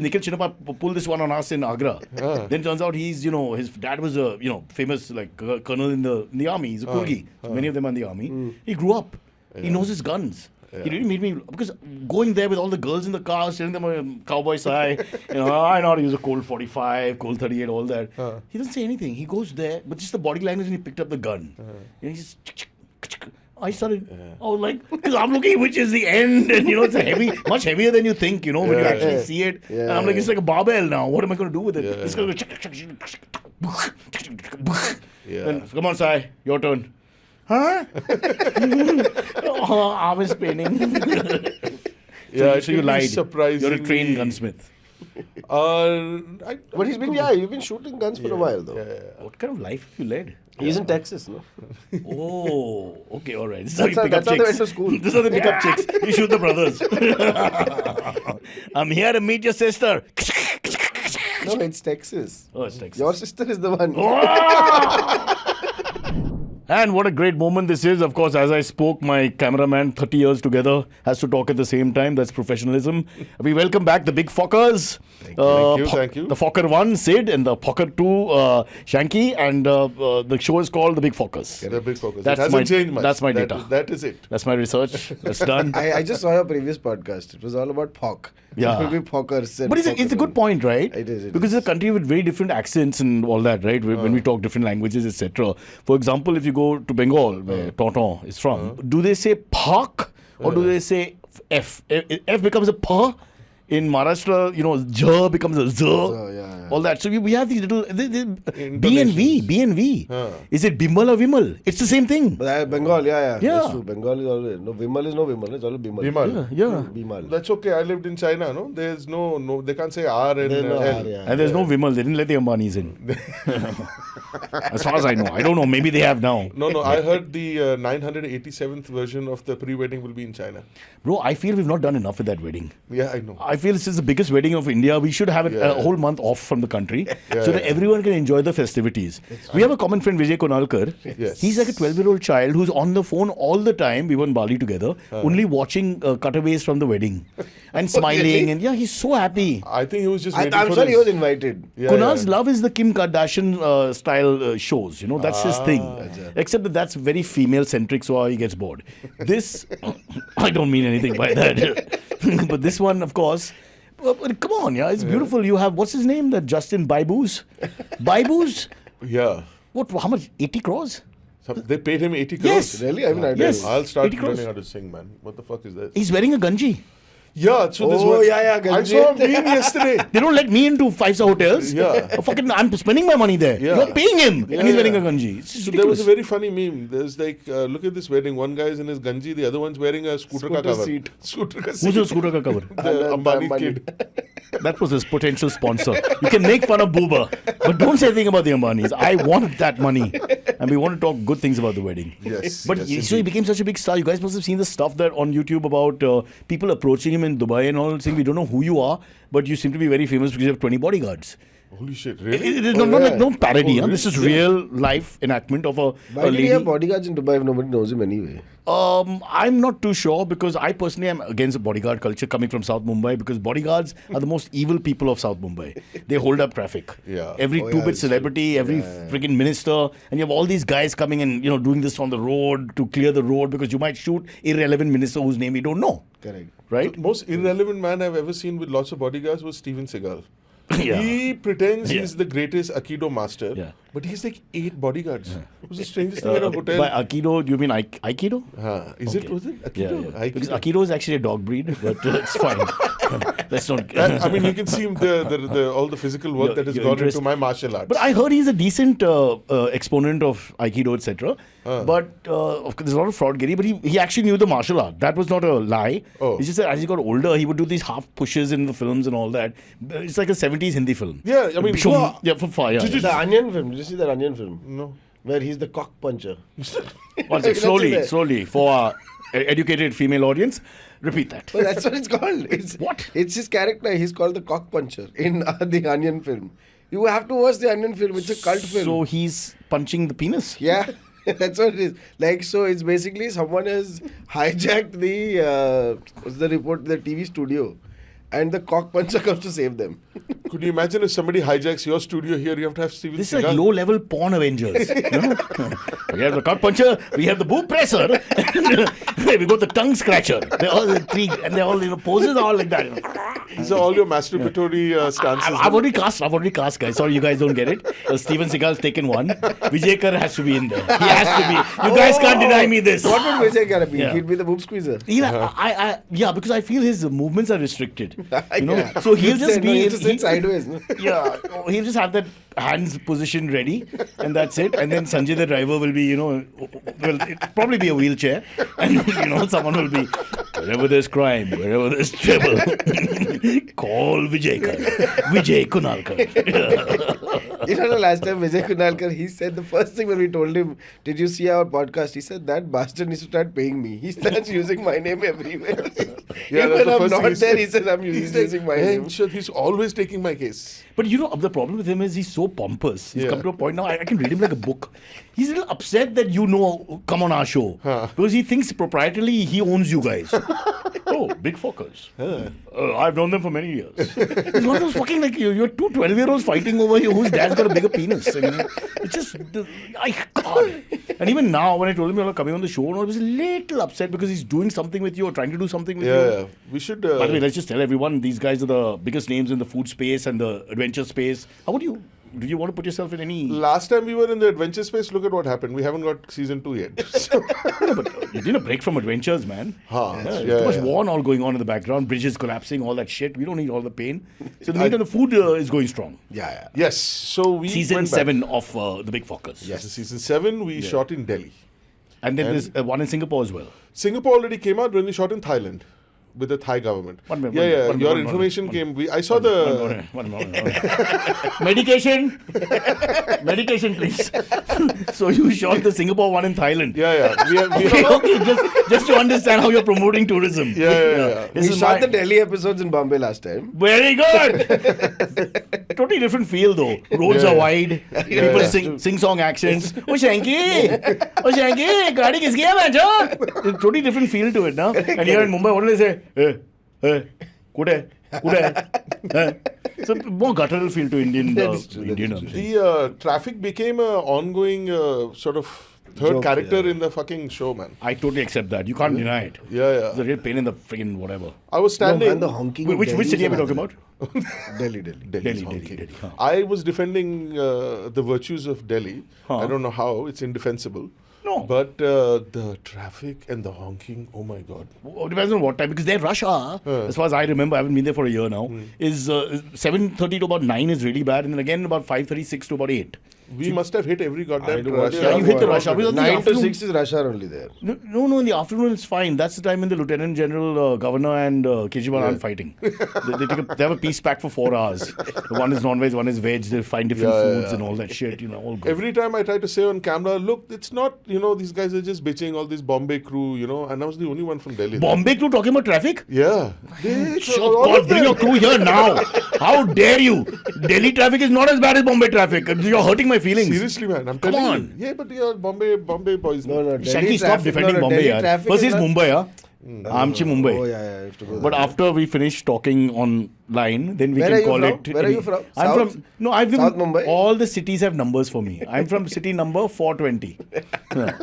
Nikhil Chinnappa pulled this one on us in Agra. Then turns out he's, his dad was a, famous like colonel in the army. He's a Kulgi. So many of them are in the army. He grew up. He knows his guns. He really made me, because going there with all the girls in the car, telling them a cowboy sigh, I know how to use a Colt 45, Colt 38, all that. He doesn't say anything. He goes there, but just the body language, and he picked up the gun. And he just, I started, I was like, because I'm looking which is the end, and it's a heavy, much heavier than you think, when you actually see it. And I'm like, it's like a barbell now. What am I going to do with it? It's going to go, and come on, Sai, your turn. Huh? Arm is paining. So you lied. You're a trained gunsmith. But you've been shooting guns for a while though. What kind of life have you led? He's in Texas, no? Oh, okay, all right. This is how you pick that's up how they chicks. went to school. This is how they pick up chicks. You shoot the brothers. I'm here to meet your sister. No, it's Texas. Oh, it's Texas. Your sister is the one. And what a great moment this is. Of course, as I spoke, my cameraman, 30 years together, has to talk at the same time. That's professionalism. We welcome back the big Fockers. Thank you. The Focker 1, SID, and the Focker 2, Shanky. And the show is called The Big Fockers. The Big Fockers. That's it hasn't changed much. That's my data. That is it. That's my research. That's done. I just saw your previous podcast. It was all about Pock. Yeah. It will be Pockers. But it's a good point, right? It is. Because it's a country with very different accents and all that, right? When we talk different languages, etc. For example, if you go to Bengal, where Tonton is from, do they say Pak or do they say F? F becomes a P. In Maharashtra, J becomes a Z. All that. So we have these little B and V. Is it Bimal or Vimal? It's the same thing. But Bengal, that's true. Bengal is always no Vimal is no Vimal. It's all Bimal. Yeah. That's okay. I lived in China. No, there's no. They can't say R and L. And there's no Vimal. They didn't let the Ambanis in. As far as I know, I don't know. Maybe they have now. No. I heard the 987th version of the pre-wedding will be in China. Bro, I feel we've not done enough with that wedding. Yeah, I know. I feel this is the biggest wedding of India. We should have a whole month off from the country so that everyone can enjoy the festivities. We have a common friend, Vijay Konalkar. Yes. He's like a 12-year-old child who's on the phone all the time. We were in Bali together, only watching cutaways from the wedding and smiling. And he's so happy. I think he was just waiting I'm for sure he was invited. Kunal's love is the Kim Kardashian style shows. That's his thing. Except that's very female-centric, so he gets bored. This, I don't mean anything by that. But this one, of course, come on, it's beautiful. You have, what's his name? That Justin Bieber's? Yeah. How much? 80 crores? They paid him 80 crores. Yes. Really? I mean, I Yes. I'll start 80 crores. learning how to sing, man. What the fuck is that? He's wearing a ganji. Yeah, so this Oh, one. yeah, I Ganji. saw him yesterday. They don't let me into 5-star hotels. Yeah. I'm spending my money there. Yeah. You're paying him. And he's wearing a ganji. It's So there was a very funny meme. There's like, look at this wedding. One guy is in his ganji, the other one's wearing a scooter ka cover. seat. Scooter ka Who's seat. your scooter ka cover? The Ambani kid. That was his potential sponsor. You can make fun of Booba, but don't say anything about the Ambanis. I want that money. And we want to talk good things about the wedding. Yes. But so he became such a big star. You guys must have seen the stuff that on YouTube about people approaching him in Dubai and all, saying, we don't know who you are, but you seem to be very famous because you have 20 bodyguards. Holy shit, really? It is no parody. This is real life enactment of a Why did he lady. have bodyguards in Dubai if nobody knows him anyway? I'm not too sure because I personally am against the bodyguard culture coming from South Mumbai because bodyguards are the most evil people of South Mumbai. They hold up traffic. Yeah. Every two-bit celebrity, every friggin' minister, and you have all these guys coming and doing this on the road to clear the road because you might shoot irrelevant minister whose name you don't know. Correct. Right? The most irrelevant man I've ever seen with lots of bodyguards was Steven Seagal. Yeah. He pretends he's the greatest Aikido master, but he's like 8 bodyguards. It was the strangest thing in a hotel. By Aikido, do you mean Aikido? Was it Aikido? Yeah. Because Aikido is actually a dog breed, but it's fine. Let's not. I mean, you can see all the physical work that has gone into my martial arts. But I heard he's a decent exponent of Aikido, etc. But of course, there's a lot of fraudgery. But he actually knew the martial art. That was not a lie. It's just that as he got older, he would do these half pushes in the films and all that. It's like a 70s Hindi film. Yeah, I mean, from far. The Onion film. Did you see that Onion film? No. Where he's the cock puncher. One sec, slowly for our educated female audience. Repeat that. Well, that's what it's called. It's his character. He's called the cock puncher in the Onion film. You have to watch the Onion film. It's a cult film. So he's punching the penis? Yeah. That's what it is. Like, so it's basically someone has hijacked the TV studio. and the cock puncher comes to save them. Could you imagine if somebody hijacks your studio here? You have to have Steven This is Seagal. like low-level porn Avengers. You know? We have the cock puncher, we have the boob presser, we got the tongue scratcher. They're all the three, and they're all, poses are all like that. These are all your masturbatory stances. I've already cast, guys. Sorry, you guys don't get it. Steven Seagal's taken one. Vijay Kar has to be in there. He has to be. You guys can't deny me this. What would Vijay Kar be? Yeah. He'd be the boob squeezer. Yeah, because I feel his movements are restricted. You know, so he'll just be. He has to sit sideways. No? Yeah, he'll just have that hands position ready, and that's it. And then Sanjay the driver will be, well, it'll probably be a wheelchair, and someone will be, wherever there's crime, wherever there's trouble, call Vijay Kar, Vijay Kunalkar. You know, the last time Vijay Kunalkar, he said the first thing when we told him, did you see our podcast? He said, that bastard needs to start paying me. He starts using my name everywhere. Yeah, even when I'm thing not there, he says, he's using my name. He's always taking my case. But the problem with him is he's so pompous. He's come to a point now, I can read him like a book. He's a little upset that come on our show. Because he thinks proprietarily he owns you guys. Oh, big fuckers. I've known them for many years. It's one of those fucking, you're two 12-year-olds fighting over here whose dad's got a bigger penis. It's just, God. And even now, when I told him you're coming on the show, I was a little upset because he's doing something with you or trying to do something with you. Yeah, we should... By the way, let's just tell everyone, these guys are the biggest names in the food space and the adventure space. How would you... Do you want to put yourself in any... Last time we were in the adventure space, look at what happened. We haven't got season 2 yet. So. No, but you need a break from adventures, man. Too much war and all going on in the background. Bridges collapsing, all that shit. We don't need all the pain. So the meat and the food is going strong. Yeah. Yes. So we Season 7 of The Big Fuckers. Yes. Season 7 we shot in Delhi. And then there's one in Singapore as well. Singapore already came out when we shot in Thailand. With the Thai government. Your information came. I saw the... One more. Medication. Medication, please. So you shot the Singapore one in Thailand. Yeah. Okay, just to understand how you're promoting tourism. Yeah. We shot the Delhi episodes in Bombay last time. Very good. Totally different feel though. Roads are wide. People sing-song accents. Oh Shanky, gaadi kiski hai bhaijo? Totally different feel to it, now. And here in Mumbai, what do they say? Hey, kude. So more guttural feel to Indian. The traffic became an ongoing sort of third character in the fucking show, man. I totally accept that. You can't deny it. Yeah. It's a real pain in the friggin' whatever. I was standing. And the honking. Which city are we talking about? Delhi. I was defending the virtues of Delhi. I don't know how. It's indefensible. No. But the traffic and the honking, oh my God. It depends on what time, because their rush hour, as far as I remember, I haven't been there for a year now, is 7:30 to about 9 is really bad, and then again about 5:36 to about 8. We must have hit every goddamn rush Yeah, you hit the rush hour. 9 to 6 is rush hour only there. No, in the afternoon it's fine. That's the time when the Lieutenant General, Governor and Kejriwal aren't fighting. They have a peace pact for 4 hours. One is non-veg, one is veg. They find different foods and all that shit, all good. Every time I try to say on camera, look, it's not, these guys are just bitching, all this Bombay crew, and I was the only one from Delhi. Bombay crew talking about traffic? Yeah. God, bring your crew here now. How dare you? Delhi traffic is not as bad as Bombay traffic. You're hurting my feelings. Seriously, man. I'm telling you. Yeah, but you're Bombay boys. No. Shanky, stop defending Bombay. First is Mumbai. Amchi Mumbai. Oh, yeah. I have to go but after we finish talking online, then we can call it. Where are you from? I'm from. No, I've been. South Mumbai? All the cities have numbers for me. I'm from city number 420. Yeah.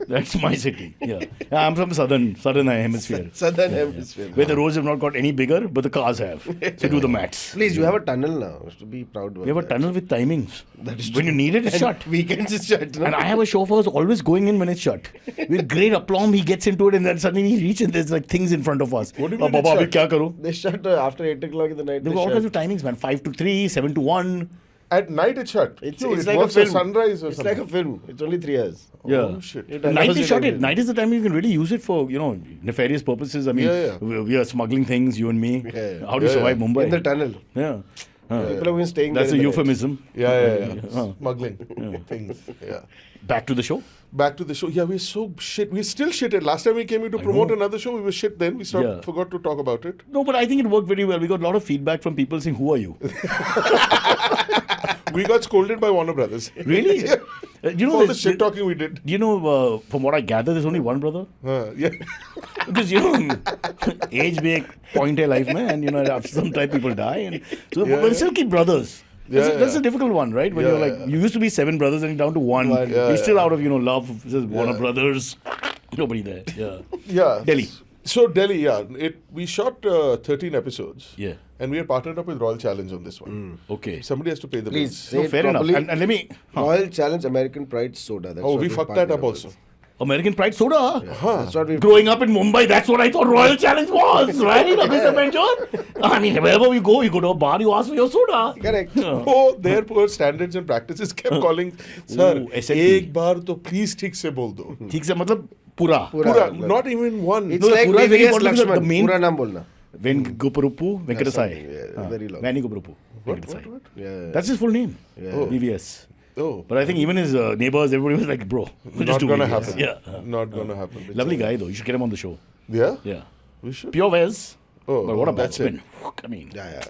That's my city. Yeah. I'm from southern hemisphere. Southern hemisphere. Where the roads have not got any bigger, but the cars have. So do the maths. Please, you have a tunnel now. You have to be proud about We have a tunnel with timings. That is when you need it, it's shut. Weekends it's shut. No? And I have a chauffeur who's always going in when it's shut. With great aplomb, he gets into it and then suddenly he reaches and there's like things in front of us. What do you mean Baba, abhi kya karu? They shut after 8 o'clock in the night. There were all kinds of timings, man. 5 to 3, 7 to 1. At night it's shut. It's like a film. Sunrise or it's something. like a film. It's only 3 hours. Yeah. Oh, shit. Night is shut. Night is the time you can really use it for, nefarious purposes. I mean, we are smuggling things, you and me. Yeah. How do you survive Mumbai? In the tunnel. Yeah. People have been staying That's there. a euphemism. Yeah. Smuggling things. Yeah. Back to the show. Yeah, we're so shit. We're still shitted. Last time we came here to promote another show, we were shit then. We forgot to talk about it. No, but I think it worked very well. We got a lot of feedback from people saying, who are you? We got scolded by Warner Brothers. Really? You know, all the shit talking we did. You know, from what I gather, there's only one brother. Yeah. Because age be a point in life, man. And after some time people die, and so but still keep brothers. That's a difficult one, right? When you're like, you used to be 7 brothers and you're down to 1. You're still out of love. Just Warner Brothers. Nobody there. Yeah. Delhi. So Delhi, we shot 13 episodes. Yeah. And we are partnered up with Royal Challenge on this one. Okay. Somebody has to pay the Please, bills. No, fair enough. And let me... Royal Challenge American Pride Soda. That's We fucked that up also. American Pride Soda. That's what we. Growing up in Mumbai, that's what I thought Royal Challenge was, right? Mr. Benjor? I mean, wherever you go to a bar, you ask for your soda. Correct. Their poor standards and practices kept calling, sir, एक बार तो please ठीक से बोल दो. ठीक से मतलब पूरा. Pura, not even one. It's like Pura is very VVS important because the Lakshman. main- Pura naam bolna. Venkagopurupu Venkatasai. Yeah, very long. Venkagopurupu Venkatasai. Yeah. That's his full name. Yeah. VVS. Oh. But I think even his neighbors, everybody was like, bro, we're just Not doing gonna VVS. happen. Yeah. Not gonna happen. Lovely guy though. You should get him on the show. Yeah? Yeah. We should. Pure Vez. Oh, But what a that's batsman. I mean, Yeah.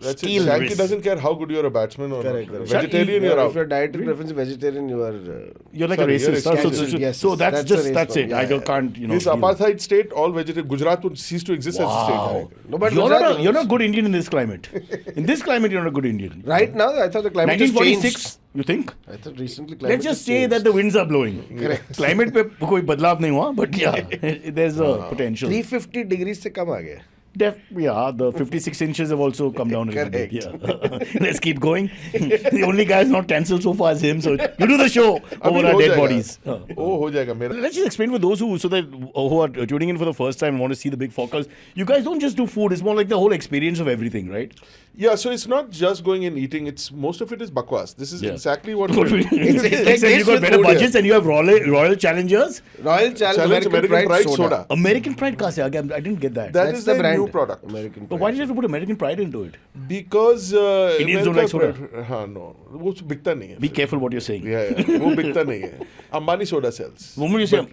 That's it. Steel Shanky wrist. doesn't care how good you're a batsman or Correct. not. correct. Vegetarian, Yeah, you're if out. your dietary preference is vegetarian, you are. you're like Sorry, a you're racist. exclusive. Yes, So that's that's a just, race that's it. form. I Yeah, don't, can't, This deal. apartheid state, all vegetarian. Gujarat would cease to exist as a Wow. state. No, but You're Gujarat not, is- you're not good Indian in this climate. In this climate, you're not a good Indian. Right now, I thought the climate has 1946, changed. you think? I thought recently climate Let's just has say changed. that the winds are blowing. Correct. Climate पे कोई बदलाव नहीं हुआ, but yeah, there's a potential. 350 degrees से कम आ गया. The 56 inches have also come down a little bit. Correct. Yeah. Let's keep going. The only guy who's not cancelled so far is him. So you do the show over our हो dead जाएगा. bodies. हो जाएगा मेरा. Let's just explain for those who are tuning in for the first time and want to see the big focus. You guys don't just do food; it's more like the whole experience of everything, right? Yeah, so it's not just going and eating. It's most of it is bakwas. This is Yeah. exactly what. like Except this you got with better food budgets and you have Royal Challengers. Royal Challenge American Pride soda. American Pride kaise aa gaya? I didn't get that. That That's is the their brand. new product. American But why did you have to put American Pride into it? Because Indians don't like soda. हाँ, no, वो बिकता नहीं है. Be careful what you're saying. Yeah, वो बिकता नहीं है. Ambani soda sells. The moment you say,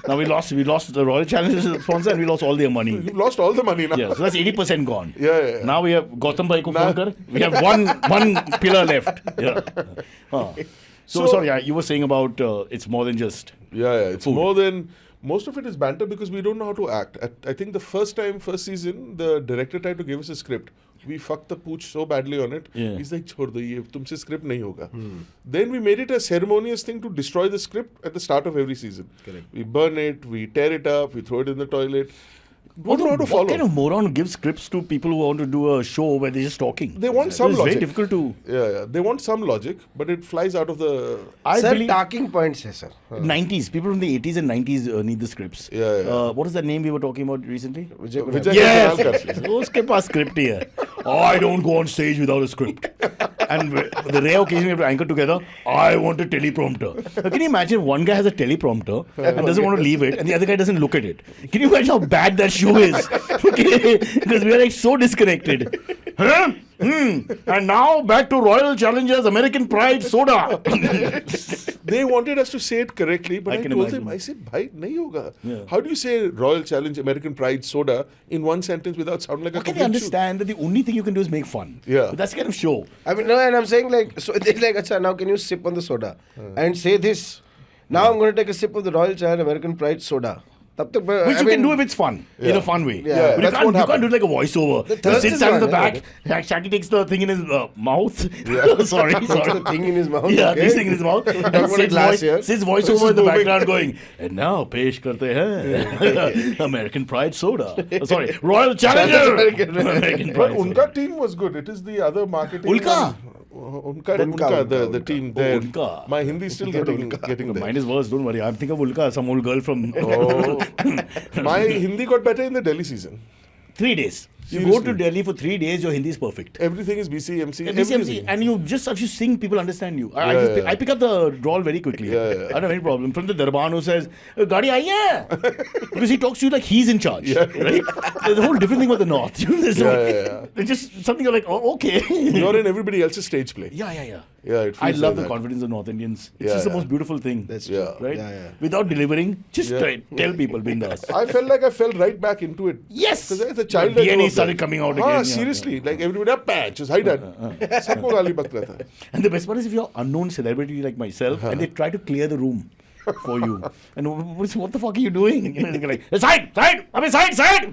now we lost the Royal Challengers sponsor and we lost all their money. You've lost all the money now. Yeah, so that's 80% gone. Yeah. Now we have Gautam bhai ko phone kar. We have one pillar left. Yeah. So sorry, you were saying about it's more than just. Yeah. It's Food. more than. Most of it is banter because we don't know how to act. I think the first season, the director tried to give us a script. We fucked the pooch so badly on it. Yeah. He's like, छोड़ दो ये तुमसे script नहीं होगा. Then we made it a ceremonious thing to destroy the script at the start of every season. Correct. We burn it, we tear it up, we throw it in the toilet. Don't know how to follow. What kind of moron gives scripts to people who want to do a show where they're just talking? They want some It's logic. very difficult to. Yeah. They want some logic, but it flies out of the. I Sir, believe talking points है sir. 90s, people from the 80s and 90s need the scripts. Yeah. What is that name we were talking about recently? Vijay Yes, Karnalkar. उसके पास script ही है. Oh, I don't go on stage without a script. And the rare occasion we have to anchor together, I want a teleprompter. Now, can you imagine one guy has a teleprompter and doesn't want to leave it, and the other guy doesn't look at it? Can you imagine how bad that show is? Okay, because we are like so disconnected. Huh? And now back to Royal Challengers American Pride soda. They wanted us to say it correctly, but I I can told imagine. them, I said, bhai, nahi hoga. Yeah. How do you say Royal Challenge American Pride soda in one sentence without sounding like How a can they complete understand that the only thing you can do is make fun? Yeah. But that's the kind of show. I mean, no, and I'm saying like, so they're like, Acha, now can you sip on the soda and say this? Now I'm going to take a sip of the Royal Challenge American Pride soda. Which you can do if it's fun, in a fun way. Yeah. But you That's can't, what you can't happened. do it like a voiceover. The He thirst sits is down in the one, back, Shanky takes the thing in his mouth. sorry. Puts the thing in his mouth. Yeah, okay? this thing in his mouth. And about a Sid's glass here. voiceover in the background going, and now pesh karte hain American Pride soda. Sorry, Royal Challenger. American But Pride soda. unka team was good. It is the other marketing. Ulka? The team there. Ulka. My Hindi is still getting there. Mine is worse, don't worry. I'm thinking of Ulka, some old girl from My Hindi got better in the Delhi season. 3 days. You go Seriously. to Delhi for 3 days, your Hindi is perfect. Everything is BC, MC, BCMC, everything. and you just as you sing, people understand you. Yeah. I pick up the drawl very quickly. Yeah. I don't have any problem. From the Darban who says, Gadi aiye, because he talks to you like he's in charge. Right? There's a whole different thing about the North. There's Yeah. It's just something you're like, oh, okay. You're in everybody else's stage play. Yeah. Yeah, it feels I love like the that. confidence of North Indians. It's Yeah, just the yeah. most beautiful thing. That's true. Yeah. Right? Yeah, yeah. Without delivering, just Yeah. tell people, bindas. I felt like I fell right back into it. Yes! Because as a child, The I grew DNA up started there. coming out हाँ, again. Yeah, seriously. Like everybody, patch, just hide that. सबको गाली बकता था. And the best part is if you're unknown celebrity like myself and they try to clear the room for you. And what the fuck are you doing? You know, they're like, side! I mean, side!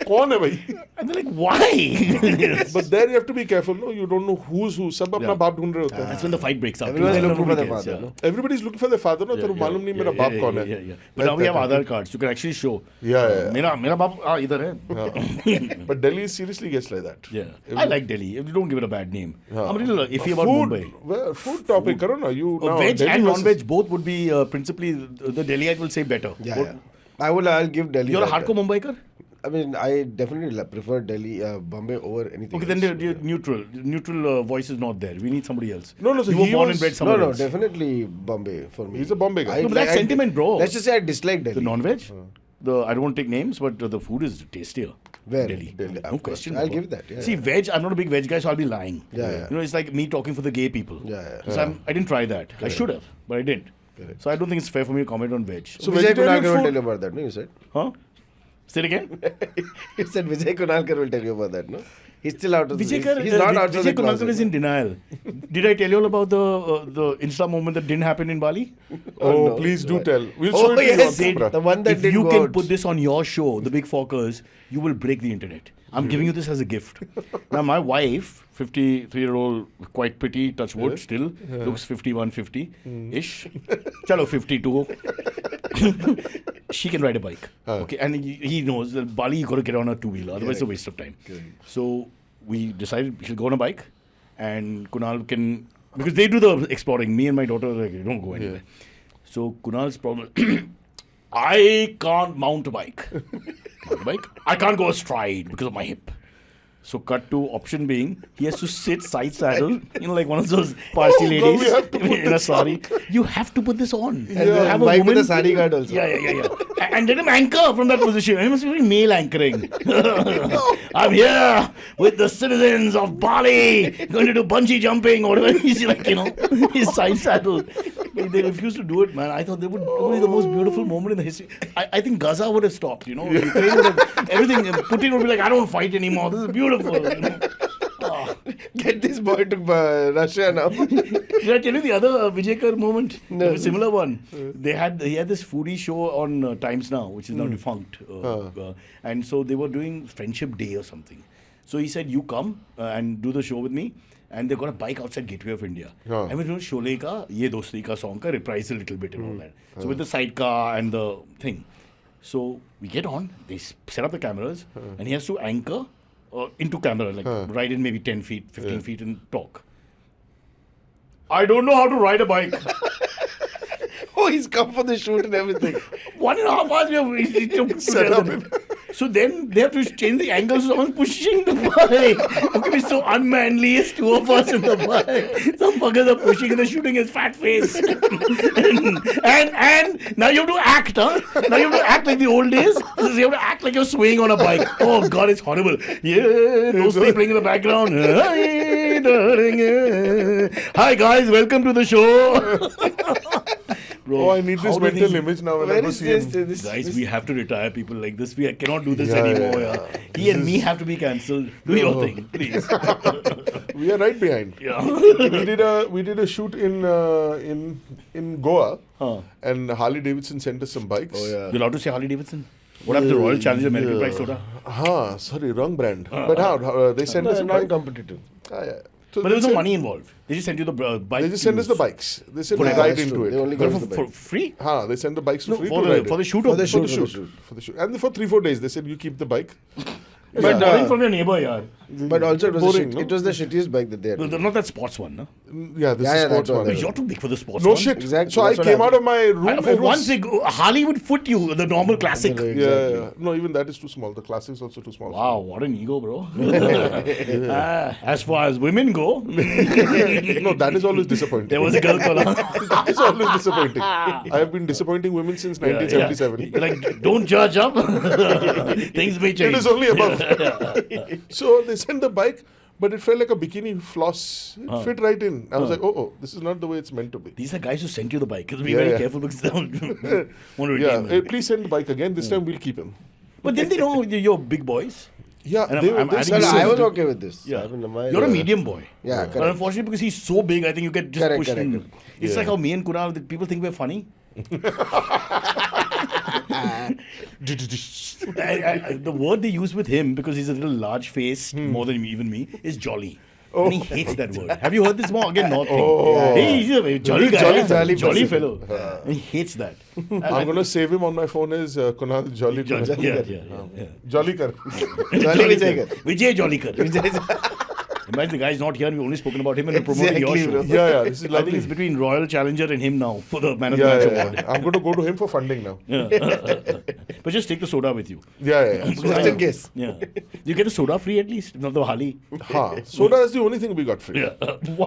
कौन है भाई? And they're like, why? But there you have to be careful. No, you don't know who's who. सब अपना बाप ढूंढ रहे होते हैं. That's when the fight breaks out. Everyone is looking for Nobody their cares, father, yeah. no? Everybody's looking for their father. No, तेरे को मालूम नहीं मेरा बाप कौन है. Yeah. But now we have Aadhaar cards. You can actually show. Yeah. मेरा बाप इधर है. But Delhi seriously gets like that. Yeah. I like Delhi. You don't give it a bad name. I'm a little iffy about food, Mumbai. well, food topic, करो ना. You now Veg Delhi and versus- non-veg both would be principally the Delhiite will say better. Yeah. I'll give Delhi. You're a that. hardcore Mumbaikar? I mean, I definitely prefer Delhi, Bombay over anything. Okay, then else. you're neutral. Neutral voice is not there. We need somebody else. No, so you were he born was- and bred No, somewhere else. definitely Bombay for me. He's a Bombay guy. No, but that's sentiment, bro. Let's just say I dislike Delhi. The non-veg? I don't want to take names, but the food is tastier. Where? Delhi. Delhi, of No course. question. I'll bro. give that, yeah, See, yeah. veg, I'm not a big veg guy, so I'll be lying. Yeah. You know, it's like me talking for the gay people. Yeah. So I didn't try that. I should have, but I didn't. Correct. So I don't think it's fair for me to comment on veg. So Vijay vegetarian Kunalkar will food- tell you about that, no? You said? Huh? Say it again? You said Vijay Kunalkar will tell you about that, no? He's still out of Vijay, he's not out of Vijay the Kunalkar closet. is in denial. Did I tell you all about the Insta moment that didn't happen in Bali? Oh, no. please do tell. We'll Oh, show it to you on yes, camera. the one that If did you go can out. put this on your show, The Big Forkers, you will break the internet. I'm giving you this as a gift. Now, my wife, 53-year-old, quite pretty, touch wood, still, looks 51, 50-ish. Chalo, 52. She can ride a bike. Okay, and he knows that Bali, you got to get on a two-wheeler, otherwise it's a waste of time. So we decided she'll go on a bike, and Kunal can, because they do the exploring. Me and my daughter, like, don't go anywhere. So Kunal's problem, I can't mount a bike. I can't go astride because of my hip. So cut to option being, he has to sit side saddle, like one of those Parsi God, ladies we have to put in a this sari. You have to put this on. And Yeah, you have a bike with woman. a sari guard also. Yeah. And let him anchor from that position. He must be very male anchoring. I'm here with the citizens of Bali, going to do bungee jumping or whatever. He's like, his side saddle. They refused to do it, man. I thought they would be the most beautiful moment in the history. I think Gaza would have stopped, Ukraine would have, everything. Putin would be like, I don't fight anymore. This is beautiful. Get this boy to Russia now. Did I tell you the other Vijay moment? No. A similar one. He had this foodie show on Times Now, which is now defunct. And so they were doing Friendship Day or something. So he said, you come and do the show with me. And they got a bike outside Gateway of India. And we're doing Sholay ka, Ye Dosti ka song ka, reprise a little bit and all that. So with the sidecar and the thing. So we get on, they set up the cameras, and he has to anchor into camera, like ride in maybe 10 feet, 15 feet and talk. I don't know how to ride a bike. Oh, he's come for the shoot and everything. 1.5 hours we took Set up together. So then they have to change the angle so someone's pushing the bike. Okay, it's so unmanly. It's two of us in the bike. Some fuckers are pushing and they're shooting his fat face. and now you have to act, huh? Now you have to act like the old days. You have to act like you're swaying on a bike. Oh God, it's horrible. Yeah, those things playing in the background. Hi, darling. Hi guys, welcome to the show. Bro, Oh, I need this how do mental these- image now when I Where go is see this? him. Guys, we have to retire people like this. We cannot do this Yeah, anymore. yeah, Yeah. He and me have to be cancelled. Do your thing, please. We are right behind. Yeah. we did a shoot in Goa, and Harley Davidson sent us some bikes. Oh, yeah. You're allowed to say Harley Davidson? What happened to Royal Challenge American Pride Soda? Sorry, wrong brand. But how they sent us a bike. Non-competitive. Yeah. So But they there was no sent- money involved. They just sent you the bike. They just sent us the bikes. They said For we the- ride that's into true. it. They only But got us the for bike. free? They sent the bikes for No, free for to the ride it. for the shoot. For the For the shoot. shoot. For the shoot. And for 3-4 days, they said you keep the bike. But borrowing from your neighbor, yeah. But also, Boring, no? it was the shittiest bike that they had. Not that sports one, no? Yeah, this Yeah, is yeah, sports that one. one. You're too big for the sports No one. shit. Exactly, So I that's what came out happened. of my room. For it once, was, Harley would foot you, the normal classic. Exactly. yeah. No, even that is too small. The classic is also too small. Wow, what an ego, bro. As far as women go, No, that is always disappointing. there was a girl called. That is always disappointing. I have been disappointing women since 1977. Yeah. Like, don't judge up. Things may change. It is only above. So they sent the bike. but it felt like a bikini floss. It fit right in. I was like, oh, this is not the way it's meant to be. These are guys who sent you the bike. Be very careful because they don't want to retain them. Please send the bike again. This time we'll keep him. But then they know you're big boys. Yeah, And they I'm were. adding No, this I to was it. okay with this. Yeah. I mean, my- You're a medium boy. Yeah, But correct. unfortunately, because he's so big, I think you get just Correct, pushed in. correct. It's like how me and Kunal, that people think we're funny. The word they use with him, because he's a little large face, more than even me, is jolly. And he hates that word. Have you heard this more? Again, not thing. Hey, he's a jolly guy. Jolly Jolly person. fellow. And he hates that. I'm going to save him on my phone as Kunal Jolly. Yeah. Jolly Kar. Jolly Vijay. Vijay Jolikar. Imagine the guy's not here and we've only spoken about him and we're promoting Exactly, your show. bro. Yeah, this is I think lovely. it's between Royal Challenger and him now for the Man of the Match award. I'm going to go to him for funding now. But just take the soda with you. Yeah. Just in case. Yeah. You get a soda free at least, not the Hali. Soda is the only thing we got free. Yeah.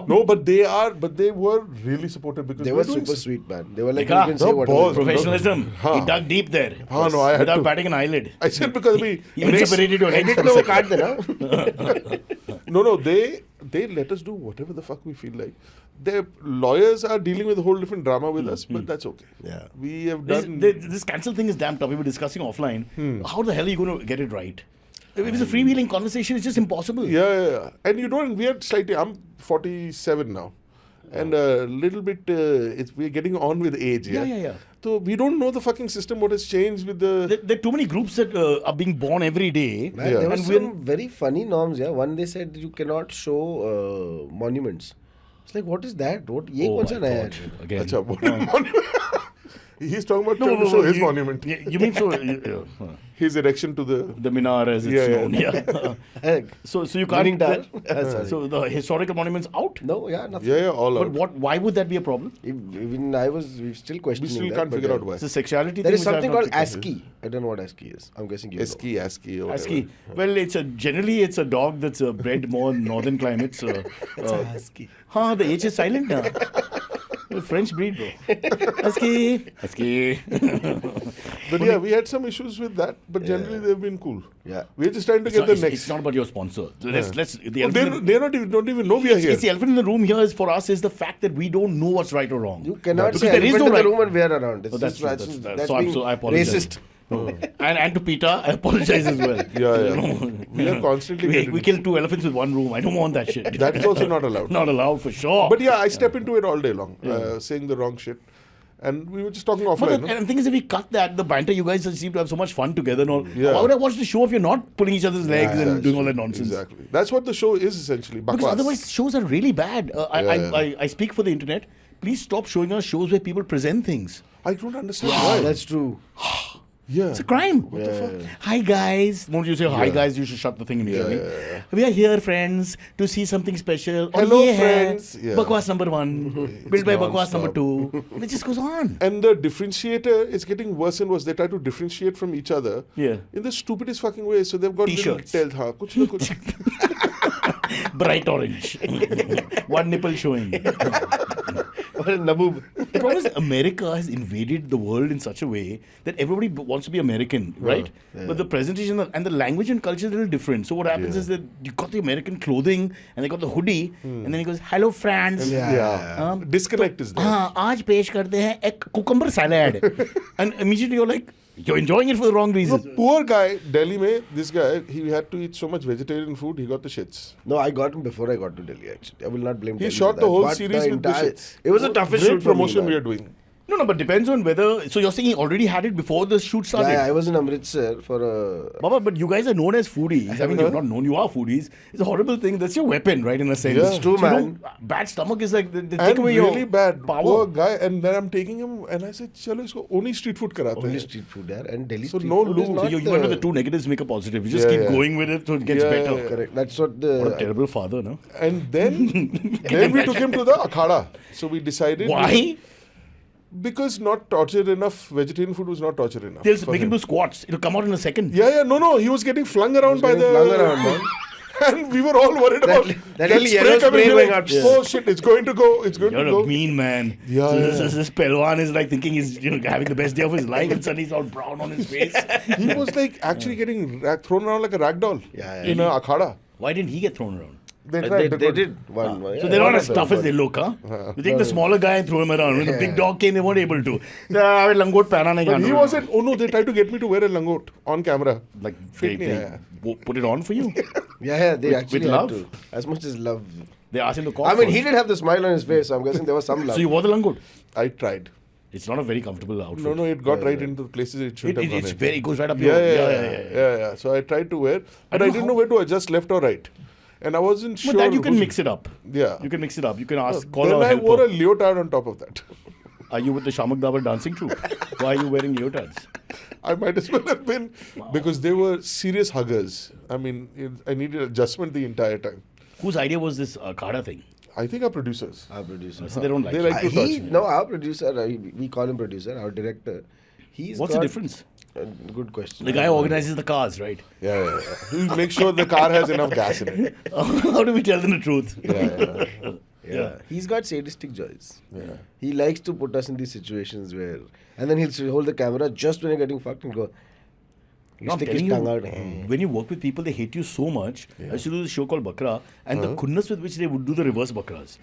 No, but they were really supportive because They we were doing super sweet, man. They were like, Dekha, you can say the whatever. balls, Professionalism. Huh. He dug deep there. No, I had Without to. batting an eyelid. I said because we He even separated your legs for a No, second. काट देना. No, they let us do whatever the fuck we feel like. Their lawyers are dealing with a whole different drama with us, but that's okay. Yeah. We have This, done. this cancel thing is damn tough. We were discussing offline. How the hell are you going to get it right? If it's a freewheeling conversation, it's just impossible. Yeah. And you don't. We are slightly. I'm 47 now, and a little bit. We're getting on with age. Yeah. So we don't know the fucking system. What has changed with the? There are too many groups that are being born every day. Man, Yeah. there were And some very funny norms, yeah. One, they said you cannot show monuments. It's like, what is that? What? ये Oh कौन सा my नया God. है? Again. Acha, monument. He's talking about trying to show his monument. You mean so? His erection to the. The Minar, as it's known. Yeah. So you Leaning can't. Tower. Sorry. So the historical monuments out. No, yeah, nothing. Yeah, all But out. why would that be a problem? Even we're still We questioning still that, can't but, figure out why. It's a sexuality There thing. is which I've something not called picked up. ASCII. I don't know what ASCII is. I'm guessing you know. ASCII or whatever. ASCII. Well, generally it's a dog that's bred more in northern climates. ASCII. The H is silent now. French breed, bro. ASCII. But yeah, we had some issues with that, but generally they've been cool. Yeah. We're just trying to get the next. It's not about your sponsor. Let's the Oh, elephant. they're not even, don't even know we are here. It's the elephant in the room here is for us is the fact that we don't know what's right or wrong. You cannot Because say there is elephant no in the right. room and we're around. It's Oh, that's just, true, that's so being I apologize. racist. And to Peter, I apologize as well. Yeah. We are constantly getting. We killed 2 elephants with 1 room. I don't want that shit. That's also not allowed. Not allowed for sure. But yeah, I step into it all day long, saying the wrong shit. And we were just talking offline. But no? and the thing is, if we cut that, the banter, you guys seem to have so much fun together and all. Yeah. Why would I watch the show if you're not pulling each other's legs and That's doing all true. that nonsense? Exactly. That's what the show is essentially. Because Bakwas. otherwise, shows are really bad. I speak for the internet. Please stop showing us shows where people present things. I don't understand Yeah, why. that's true. Yeah. It's a crime. What the fuck? Hi guys. Won't you say hi guys? You should shut the thing immediately. We are here, friends, to see something special. Hello, ye hai friends. Yeah. Bakwas number 1. Built by Bakwas number 2. And it just goes on. And the differentiator is getting worse and worse. They try to differentiate from each other Yeah. in the stupidest fucking way. So they've got T-shirts. little tails. Kuch na kuch. Bright orange. 1 nipple showing. Or a Naboob. The problem is America has invaded the world in such a way that everybody wants to be American, right? But the presentation and the language and culture is a little different. So what happens is that you got the American clothing and they got the hoodie and then he goes, hello friends. Yeah. Disconnect is there. आज पेश करते हैं एक cucumber salad. And immediately you're like, you're enjoying it for the wrong The reasons. poor guy, Delhi mein, this guy, he had to eat so much vegetarian food, he got the shits. No, I got him before I got to Delhi, actually. I will not blame He Delhi shot for the that. whole But series with the shits. It was the toughest Great shoot for me, promotion man. we are doing. No, but depends on whether. So you're saying he already had it before the shoot started? Yeah, I was in Amritsar for a... Baba, but you guys are known as foodies. I mean, you're not known, you are foodies. It's a horrible thing. That's your weapon, right, in a sense. Yeah. It's true, So, you man. know, bad stomach is like, they take And away really your bad. power. Poor guy. And then I'm taking him and I said, chalo, isko only street food karate Only hai. street food there. And Delhi So street no food is lose. not You went with the 2 negatives, make a positive. You just Yeah, keep yeah. going with it so it gets Yeah, better. yeah. Correct. That's what the... What a terrible father, no? And then we took him to the akhada. So we decided. Why? Because not tortured enough. Vegetarian food was not tortured enough. They'll for make him him. do squats. It'll come out in a second. Yeah, no. He was getting flung around by the. Flung around, man. And we were all worried about that little yellow coming spray in. going out. Oh shit, it's going to go. It's going You're to go. a mean man. Yeah, So yeah. this Pelwan is like thinking he's having the best day of his life and suddenly he's all brown on his face. He was like actually getting thrown around like a rag doll Yeah. in a akhada. Why didn't he get thrown around? They They tried. did one. So they're not as tough as they look, huh? You take the smaller guy and throw him around. When the big dog came, they weren't able to. Langot pehna nahi But he gaana. wasn't. Oh no, they tried to get me to wear a langot on camera. Like, Fit they me, yeah. put it on for you. Yeah, they actually with had love? to. As much as love. They asked him to call I mean, first. he did have the smile on his face, so I'm guessing there was some love. So you wore the langot? I tried. It's not a very comfortable outfit. No, it got right into the places it should have gone It's in. very, it goes right up Yeah, your... yeah. So I tried to wear, but don't I know didn't know where to adjust left or right. And I wasn't sure. But that you can who's- mix it up. Yeah. You can mix it up. You can ask, call Then a I helper. wore a leotard on top of that. Are you with the Shamak Dabar dancing troupe? Why are you wearing leotards? I might as well have been because they were serious huggers. I mean, I needed adjustment the entire time. Whose idea was this Kada thing? I think our producers. Our producer. So they don't like They it. like to touch me. No, our producer, we call him producer, our director. What's the difference? Good question. The guy organizes the cars, right? Yeah. He makes sure the car has enough gas in it. How do we tell them the truth? Yeah. He's got sadistic joys. Yeah. He likes to put us in these situations where, and then he'll hold the camera just when you're getting fucked and go. No, I'm Stick his telling tongue you, out. when you work with people, they hate you so much. I used to do this show called Bakra, and the goodness with which they would do the reverse Bakras.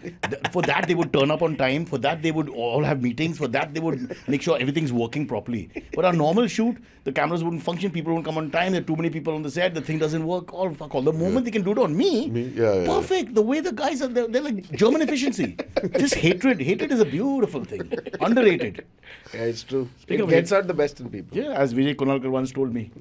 For that, they would turn up on time. For that, they would all have meetings. For that, they would make sure everything's working properly. But our normal shoot, the cameras wouldn't function, people wouldn't come on time, there are too many people on the set, the thing doesn't work. All fuck all. The moment they can do it on me, perfect. The way the guys are, they're like German efficiency. Just hatred. Hatred is a beautiful thing. Underrated. Yeah, it's true. Speaking It of gets out the best in people. Yeah, as Vijay Kunalkar once told me.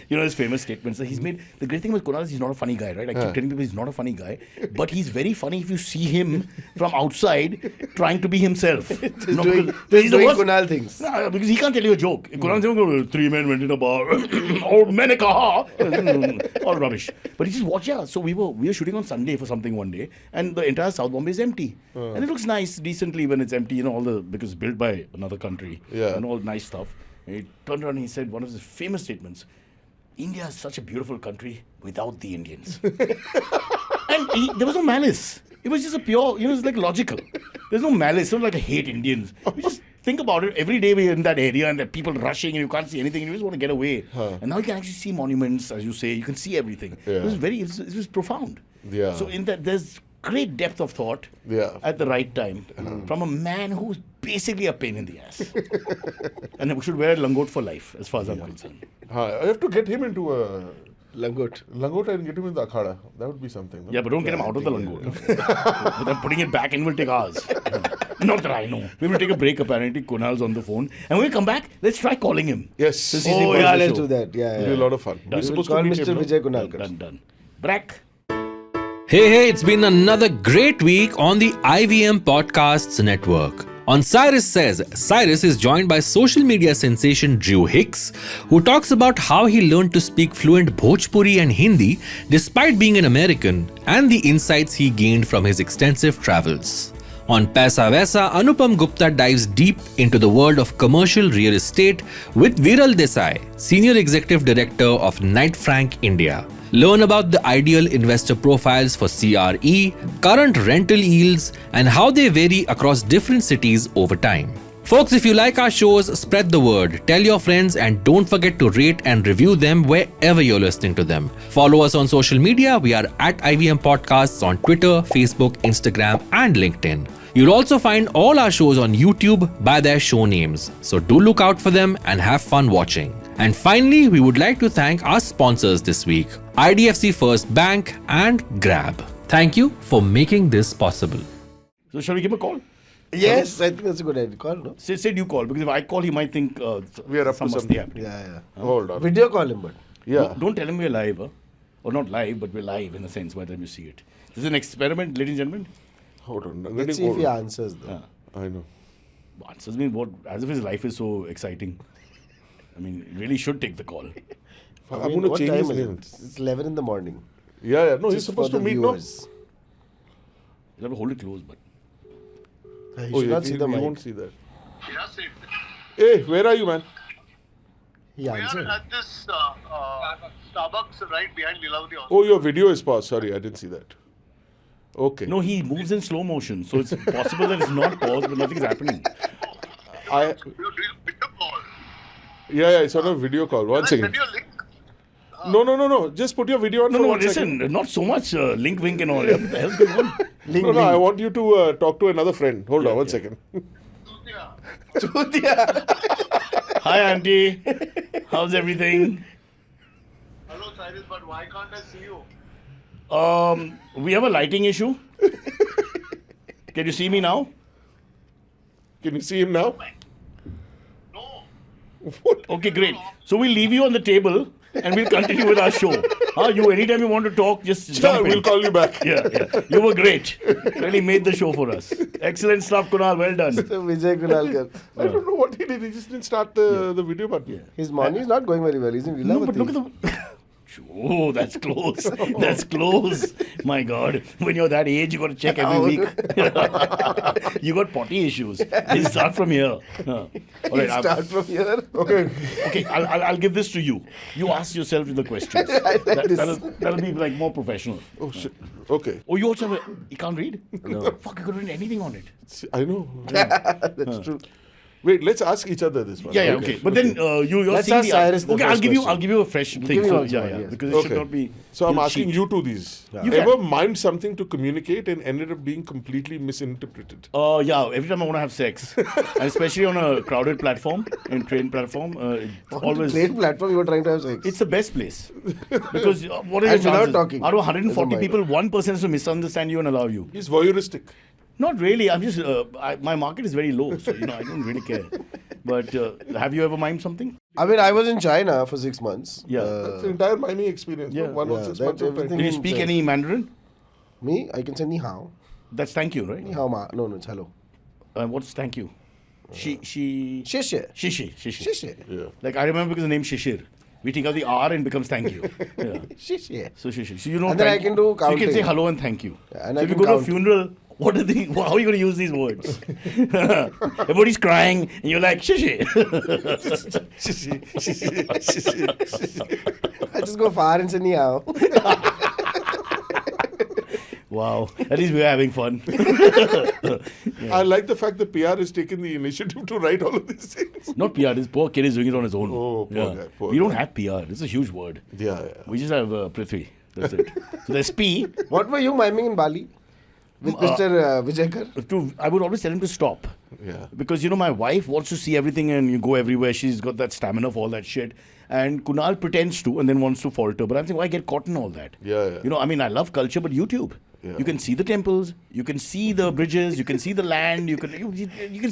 You know his famous statements. He's made the great thing with Kunal is he's not a funny guy, right? I keep telling people he's not a funny guy, but he's very funny if you see him from outside trying to be himself. Just No, doing, because just he's the doing worst. Kunal things. Nah, because he can't tell you a joke. Kunal says, 3 men went in a bar. Old men kaha. All rubbish. But he just watch. Yeah. So we were shooting on Sunday for something one day, and the entire South Bombay is empty, and it looks nice decently when it's empty. You know because it's built by another country. Yeah. And all nice stuff. And he turned around and he said one of his famous statements. India is such a beautiful country without the Indians. And there was no malice. It was just a pure, it's like logical. There's no malice. It's not like I hate Indians. You just think about it. Every day we're in that area and there are people rushing and you can't see anything and you just want to get away. And now you can actually see monuments, as you say. You can see everything. Yeah. It was profound. Yeah. So in that, there's great depth of thought at the right time from a man who's basically a pain in the ass. And we should wear a langot for life, as far as I'm concerned. I have to get him into a Langot. langot and get him in the akhada. That would be something. No? Yeah, but don't get him out of the langot. But then putting it back in will take hours. Not that I know. We will take a break apparently. Kunal's on the phone. And when we come back, let's try calling him. Yes. Since he's Oh, the yeah, show. let's do that. Yeah, It'll be yeah. a lot of fun. Done. We're supposed Call to meet Mr. him. Vijay Done, Kunalkar. done. Brack. Hey, it's been another great week on the IVM Podcasts Network. On Cyrus Says, Cyrus is joined by social media sensation Drew Hicks, who talks about how he learned to speak fluent Bhojpuri and Hindi despite being an American, and the insights he gained from his extensive travels. On Paisa Vaisa, Anupam Gupta dives deep into the world of commercial real estate with Viral Desai, Senior Executive Director of Knight Frank India. Learn about the ideal investor profiles for CRE, current rental yields, and how they vary across different cities over time. Folks, if you like our shows, spread the word, tell your friends, and don't forget to rate and review them wherever you're listening to them. Follow us on social media. We are at IVM Podcasts on Twitter, Facebook, Instagram, and LinkedIn. You'll also find all our shows on YouTube by their show names, so do look out for them and have fun watching. And finally, we would like to thank our sponsors this week, IDFC First Bank and Grab. Thank you for making this possible. So shall we give him a call? Yes, I think that's a good idea. Call, no? Say you call, because if I call, he might think We are up some to must something. be happening. Yeah. Hold on. Video call him, but. Yeah. Don't tell him we're live, huh? Or not live, but we're live in a sense by the time you see it. This is an experiment, ladies and gentlemen. Hold on. I'm Let's getting see if he old. answers, though. I know. Answers mean what? As if his life is so exciting. I mean, really should take the call. I'm I mean, going to what change time his is name. it? It's 11 in the morning. Yeah. No, he's Just supposed for to the meet now. viewers. You have to hold it close, but. You Oh, should not see the you mic. won't see that. Yeah, same. Hey, where are you, man? He We are answered. at this Starbucks right behind Lilavati Hospital. Oh, your video is paused. Sorry, I didn't see that. Okay. No, he moves in slow motion, so it's possible that it's not paused, but nothing's happening. We're doing a video call. Yeah, it's on a video call. One Can I second. send you a link? No. Just put your video on for No, 1 second. listen, not so much link wink and all. What the hell's going on? No, I want you to talk to another friend. Hold on 1 second. Hi, auntie. How's everything? Hello, Cyrus, but why can't I see you? We have a lighting issue. Can you see me now? Can you see him now? No. Okay, great. So we'll leave you on the table and we'll continue with our show. You anytime you want to talk, just Sure, jump in. we'll call you back. Yeah. You were great. Really made the show for us. Excellent stuff, Kunal. Well done. Vijay Kunalkar. I don't know what he did. He just didn't start the video button. His morning is not going very well. He's in Villa. No, but look at the. Oh, that's close. That's close. My God. When you're that age, you got to check every week. You got potty issues. You start from here. All right. Start from here. Okay. Okay, I'll give this to you. You ask yourself the questions. That'll be like more professional. Oh, shit. Okay. Oh, you also have you can't read? No. Fuck, you could read anything on it. I know. That's true. Wait, let's ask each other this one. Yeah, okay. But then you're Let's seeing ask Cyrus the okay, first I'll question. give you a fresh thing. me So, also one, yes. because it should not be. So I'm you'll asking cheat. you two these. You Ever can. mind something to communicate and ended up being completely misinterpreted? Yeah, every time I want to have sex, and especially on a crowded platform, and train platform, it's always. Great platform you were trying to have sex. It's the best place because what are your And without chances? talking. Out of 140 Doesn't people, one person has to misunderstand you and allow you. He's voyeuristic. Not really. I'm just my market is very low, so I don't really care. But have you ever mimed something? I mean, I was in China for 6 months. Yeah. That's the entire mining experience. Yeah. No? 1 or 6 that's months of everything. Did you training. speak any Mandarin? Me, I can say ni hao. That's thank you, right? Ni hao ma. No, it's hello. What's thank you? She. Shishir. Shishi. Shishir. Yeah. Like I remember because the name Shishir. We take out the R and it becomes thank you. Yeah. Shishir. So Shishi. So you know. And then thank I can you. do So you can counting. say hello and thank you. Yeah, and so I if you can go to a count. funeral, how are you going to use these words? Everybody's crying and you're like Shishi. I just go far and say ni hao. Wow. At least we're having fun. I like the fact that PR has taken the initiative to write all of these things. Not PR. This poor kid is doing it on his own. Oh, poor guy, poor we don't guy. have PR. It's a huge word. Yeah. We just have Prithvi. That's it. So there's P. What were you miming in Bali? With Mr. Vijayakar? I would always tell him to stop. Yeah. Because, my wife wants to see everything and you go everywhere. She's got that stamina for all that shit. And Kunal pretends to and then wants to falter. But I'm saying, why get caught in all that? Yeah. I love culture, but YouTube. Yeah. You can see the temples, you can see the bridges, you can see the land, you can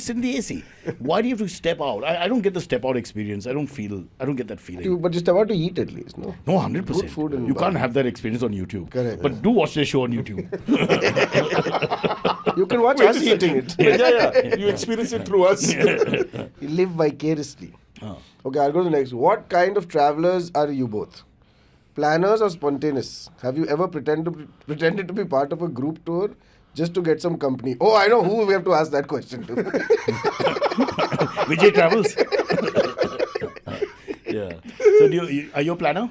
sit in the AC. Why do you have to step out? I don't get the step out experience. I don't get that feeling. But just about to eat at least, no? No, 100%. Good food in you can't Bali. have that experience on YouTube. Correct. But do watch the show on YouTube. You can watch us eating it. Yeah. You experience it through us. You live vicariously. Okay, I'll go to the next. What kind of travelers are you both? Planners or spontaneous? Have you ever pretended to be part of a group tour just to get some company? Oh, I know who we have to ask that question to. Vijay travels. Yeah. So are you a planner?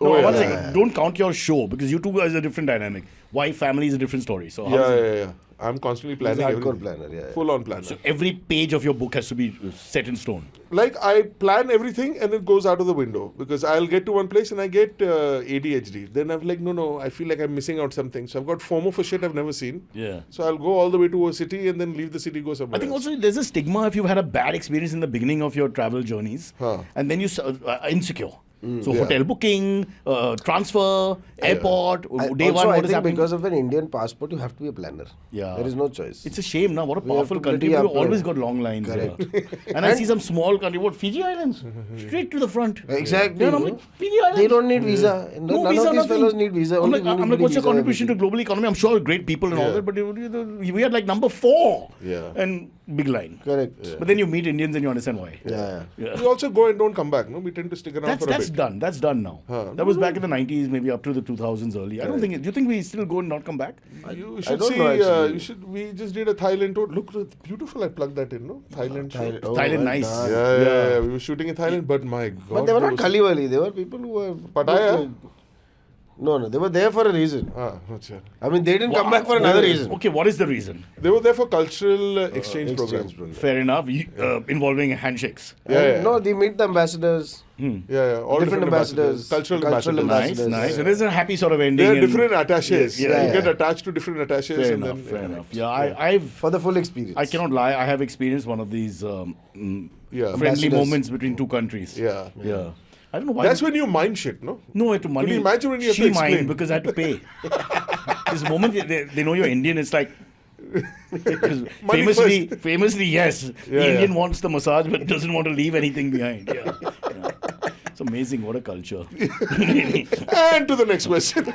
No, Oh, one yeah. second. Don't count your show because you two guys are a different dynamic. Wife, family is a different story. So how is it? Yeah. I'm constantly He's a planning hardcore everything. planner, yeah. Full on planner. So every page of your book has to be set in stone. Like I plan everything and it goes out of the window because I'll get to one place and I get ADHD. Then I'm like, no, I feel like I'm missing out something. So I've got FOMO for shit I've never seen. Yeah. So I'll go all the way to a city and then leave the city, go somewhere I think else. also there's a stigma if you've had a bad experience in the beginning of your travel journeys and then you insecure. So Yeah. hotel booking, transfer, airport, day Also, one, I what is think happening? because of an Indian passport, you have to be a planner. Yeah. There is no choice. It's a shame now. What a We have powerful to country. pretty We've up, always right? got long lines. Correct. Yeah. And I see some small country, Fiji Islands, straight to the front. Exactly. Yeah, I'm like, Fiji Islands. They don't need visa. No None visa, of these nothing. fellows need visa. I'm Only like, we need what's your visa, contribution to everything. global economy? I'm sure great people and all Yeah. that, but we are like number 4. Yeah. And big line. Correct. But then you meet Indians and you understand why. Yeah. We also go and don't come back. No, we tend to stick around for a That's bit. done. That's done now. That was back in the 90s, maybe up to the 2000s early. I don't think. Do you think we still go and not come back? You should don't see. know, actually. You should. We just did a Thailand tour. Look, it's beautiful. I plugged that in. No, Thailand. show. Oh, Thailand, well nice. done. Yeah. We were shooting in Thailand, but my God. But they were not those- Kaliwali. They were people who were. Pattaya? No, they were there for a reason. Achha. I mean, they didn't come back for another reason. Okay, what is the reason? They were there for cultural exchange programs. Fair enough. Involving handshakes. No, they meet the ambassadors. All different ambassadors. Cultural ambassadors. Nice. And there's a happy sort of ending. There are different attaches. You get attached to different attaches. Fair and enough. then, Fair enough. Yeah, I've. For the full experience. I cannot lie. I have experienced one of these friendly Ambassadors. moments between two countries. Yeah. I don't know why. That's when you mind shit, no? No, I had to money. Can you imagine when you have to she explain? mind because I had to pay. This moment they know you're Indian, it's like. famously, yes. The Indian wants the massage but doesn't want to leave anything behind. Yeah. It's amazing. What a culture. And to the next question.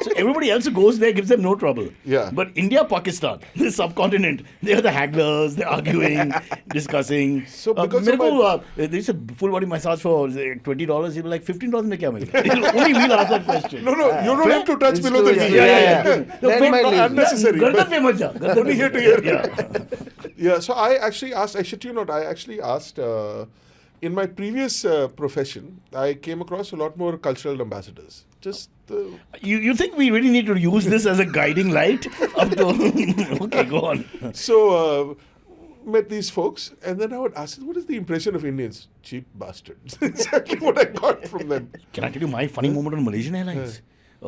So everybody else who goes there gives them no trouble. Yeah. But India, Pakistan, this subcontinent, they are the hagglers, they're arguing, discussing. So because there's a full body massage for $20, you'll be like, $15 mein kya milega? Only we'll ask that question. No, you don't have to touch It's below true, the knee. yeah. No, That might lead. unnecessary. Gardan mein mat ja. Only here to here. Yeah. Yeah, so I actually asked, in my previous profession, I came across a lot more cultural ambassadors. Just You think we really need to use this as a guiding light? Okay, go on. So, met these folks, and then I would ask them, what is the impression of Indians? Cheap bastards. Exactly what I got from them. Can I tell you my funny moment on Malaysian Airlines? I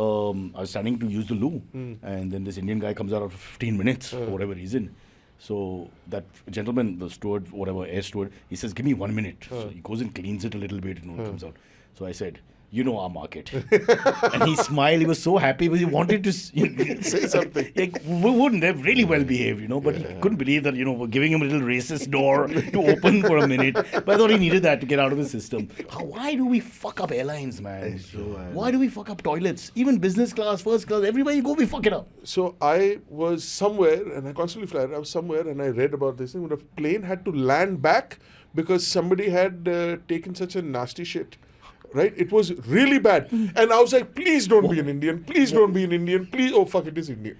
was standing to use the loo, and then this Indian guy comes out after 15 minutes for whatever reason. So that gentleman, the steward, whatever, air steward, he says, give me 1 minute. So he goes and cleans it a little bit and comes out. So I said, you know our market. And he smiled. He was so happy because he wanted to Say something. Like, we wouldn't have really well behaved, but he couldn't believe that, we're giving him a little racist door to open for a minute. But I thought he needed that to get out of the system. Why do we fuck up airlines, man? Why do we fuck up toilets? Even business class, first class, everywhere you go, we fuck it up. So I was somewhere, and I constantly fly. I was somewhere, and I read about this thing when a plane had to land back because somebody had taken such a nasty shit. Right? It was really bad. And I was like, please don't be an Indian. Please don't be an Indian. Please. Oh, fuck, it is Indian.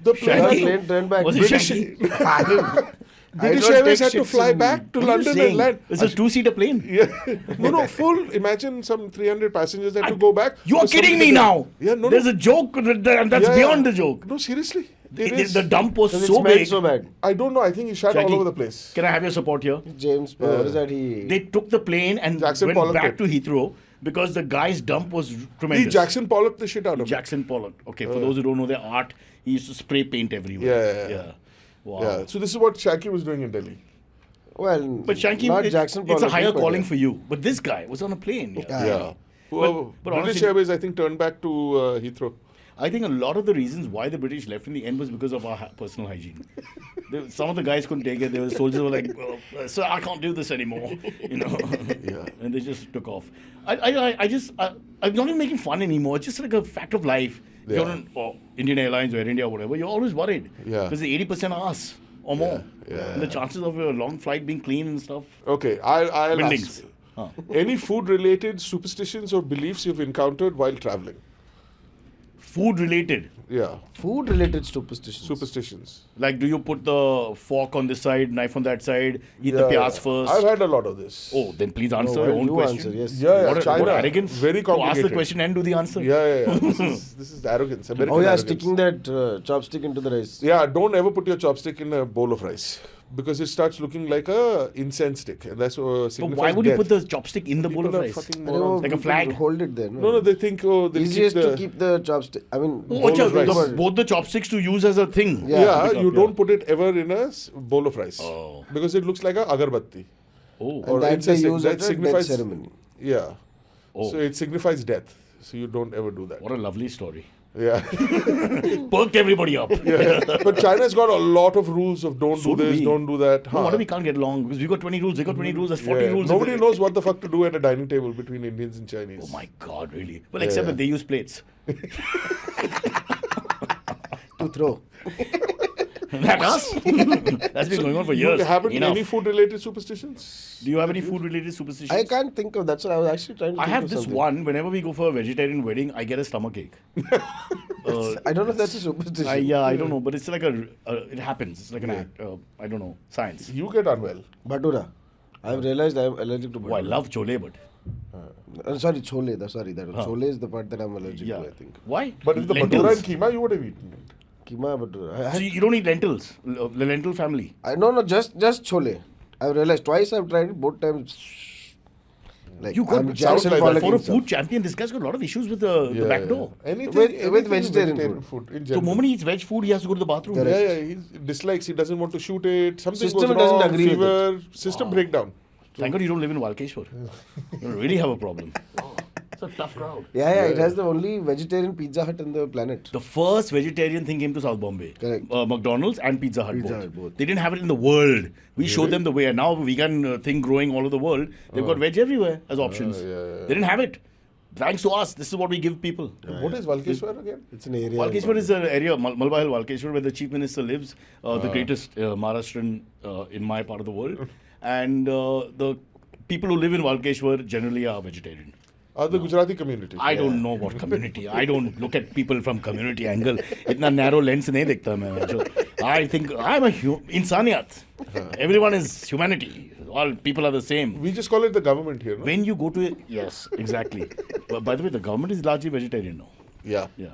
The Plane turned back. Was it Shanky? British Airways had to fly back to London and land. It's a two-seater plane. Yeah. No, full. Imagine some 300 passengers had to go back. You are kidding me now. Yeah, no. There's a joke that's beyond the joke. No, seriously. The dump was It so smelled big. so bad. I don't know. I think he shot Shanky, all over the place. Can I have your support here? James, what is that? They took the plane and Jackson went Pollock back did. to Heathrow because the guy's dump was tremendous. He Jackson Pollock the shit out of him. Jackson Pollock. Okay, for those who don't know their art, he used to spray paint everywhere. Yeah. Wow. Yeah. So this is what Shanky was doing in Delhi. Well, But Shanky, not Jackson it's a Pollock, higher but calling yeah. for you. But this guy was on a plane. Yeah. But British honestly- Airways, I think, turned back to Heathrow. I think a lot of the reasons why the British left in the end was because of our personal hygiene. Some of the guys couldn't take it. The soldiers were like, "Sir, I can't do this anymore," and they just took off. I'm not even making fun anymore. It's just like a fact of life. If you're on Indian Airlines or Air India or whatever, you're always worried because the 80% are us or more. And the chances of a long flight being clean and stuff. Okay, I'll Buildings. ask. Any food-related superstitions or beliefs you've encountered while traveling? Food related. Yeah, Food-related superstitions. superstitions. Like, do you put the fork on this side, knife on that side, eat the pyaz first? I've had a lot of this. Oh, then please answer why your don't own you question. answer? Yes. Yeah, What China. arrogance. Very To ask the complicated. question and do the answer. Yeah. This is arrogance. American Oh yeah, arrogance. sticking that chopstick into the rice. Yeah, don't ever put your chopstick in a bowl of rice because it starts looking like a incense stick, and that's what signifies But why would you death. put the chopstick in the bowl of People are rice? fucking I don't know, morons. Like a people flag? Hold it there. No, they think they'll Easiest keep the, to keep the chopstick. I mean, Oh, bowl acha, of rice. both the chopsticks to use as a thing. Yeah, Pick up, you don't put it ever in a bowl of rice Oh. because it looks like a agarbatti. Oh. and or that they incense stick. use That at a death signifies- ceremony. Yeah, Oh. so it signifies death. So you don't ever do that. What a lovely story. Yeah, Perked everybody up. yeah. But China's got a lot of rules of don't So do do this, we. don't do that. No, what if we can't get along? Because we got 20 rules, they got 20 rules, that's 40 Yeah. rules. Nobody knows what the fuck to do at a dining table between Indians and Chinese. Oh my God, really? Well, except that they use plates. To throw. That us? That's been going on for years. You haven't Enough. any food-related superstitions? Do you have any food-related superstitions? I can't think of. That's what I was actually trying to. I think have of this something. one. Whenever we go for a vegetarian wedding, I get a stomach ache. I don't know if that's a superstition. I don't know, but it's like it happens. It's like an act. I don't know, science. You get unwell. Bhatura. I've realized I'm allergic to bhatura. Oh, I love chole, but Sorry, chole. That was chole is the part that I'm allergic to, I think. Why? But if the Lentils. bhatura and keema, you would have eaten it. Keema, but So you don't eat lentils, the lentil family. no, just chole. I've realized twice I've tried it, both times. Like You got I'm sounds Jackson like that. Pollock for a himself. food champion. This guy's got a lot of issues with the back door. Anything With anything vegetarian food in So the general. moment he eats veg food, he has to go to the bathroom. Correct. Yeah, he dislikes. He doesn't want to shoot it. Something System goes doesn't wrong. agree with Fever. System breakdown. Thank God you don't live in Walkeshwar. You really have a problem. It's a tough crowd. Yeah, it has the only vegetarian Pizza Hut on the planet. The first vegetarian thing came to South Bombay. Correct. McDonald's and Pizza Hut, Pizza both. Hut, both. They didn't have it in the world. We showed them the way. And now vegan thing growing all over the world. They've got veg everywhere as options. They didn't have it. Thanks to us, this is what we give people. What is Walkeshwar again? It's an area. Walkeshwar is an area, Malba Hill, Walkeshwar, where the chief minister lives, the greatest Maharashtrian in my part of the world. And the people who live in Walkeshwar generally are vegetarian. The Gujarati community. I don't know what community. I don't look at people from community angle. Itna narrow lens nahi dekhta main. So I think I'm a insaniyat. Everyone is humanity. All people are the same. We just call it the government here, no? When you go to yes, exactly. But by the way, the government is largely vegetarian now. Yeah. Yeah.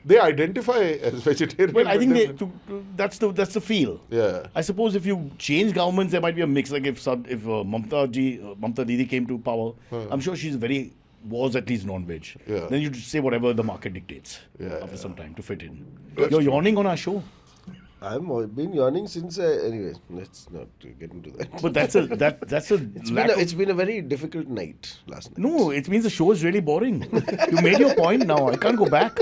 They identify as vegetarian. Well, I but think then- that's the feel. Yeah. I suppose if you change governments, there might be a mix. Like if Mamta Didi came to power, I'm sure was at least non-veg. Yeah. Then you say whatever the market dictates Yeah, after some time to fit in. That's You're true. yawning on our show. I've been yawning since. Anyway, let's not get into that. But that's a It's been a very difficult night last night. No, it means the show is really boring. You made your point now. I can't go back.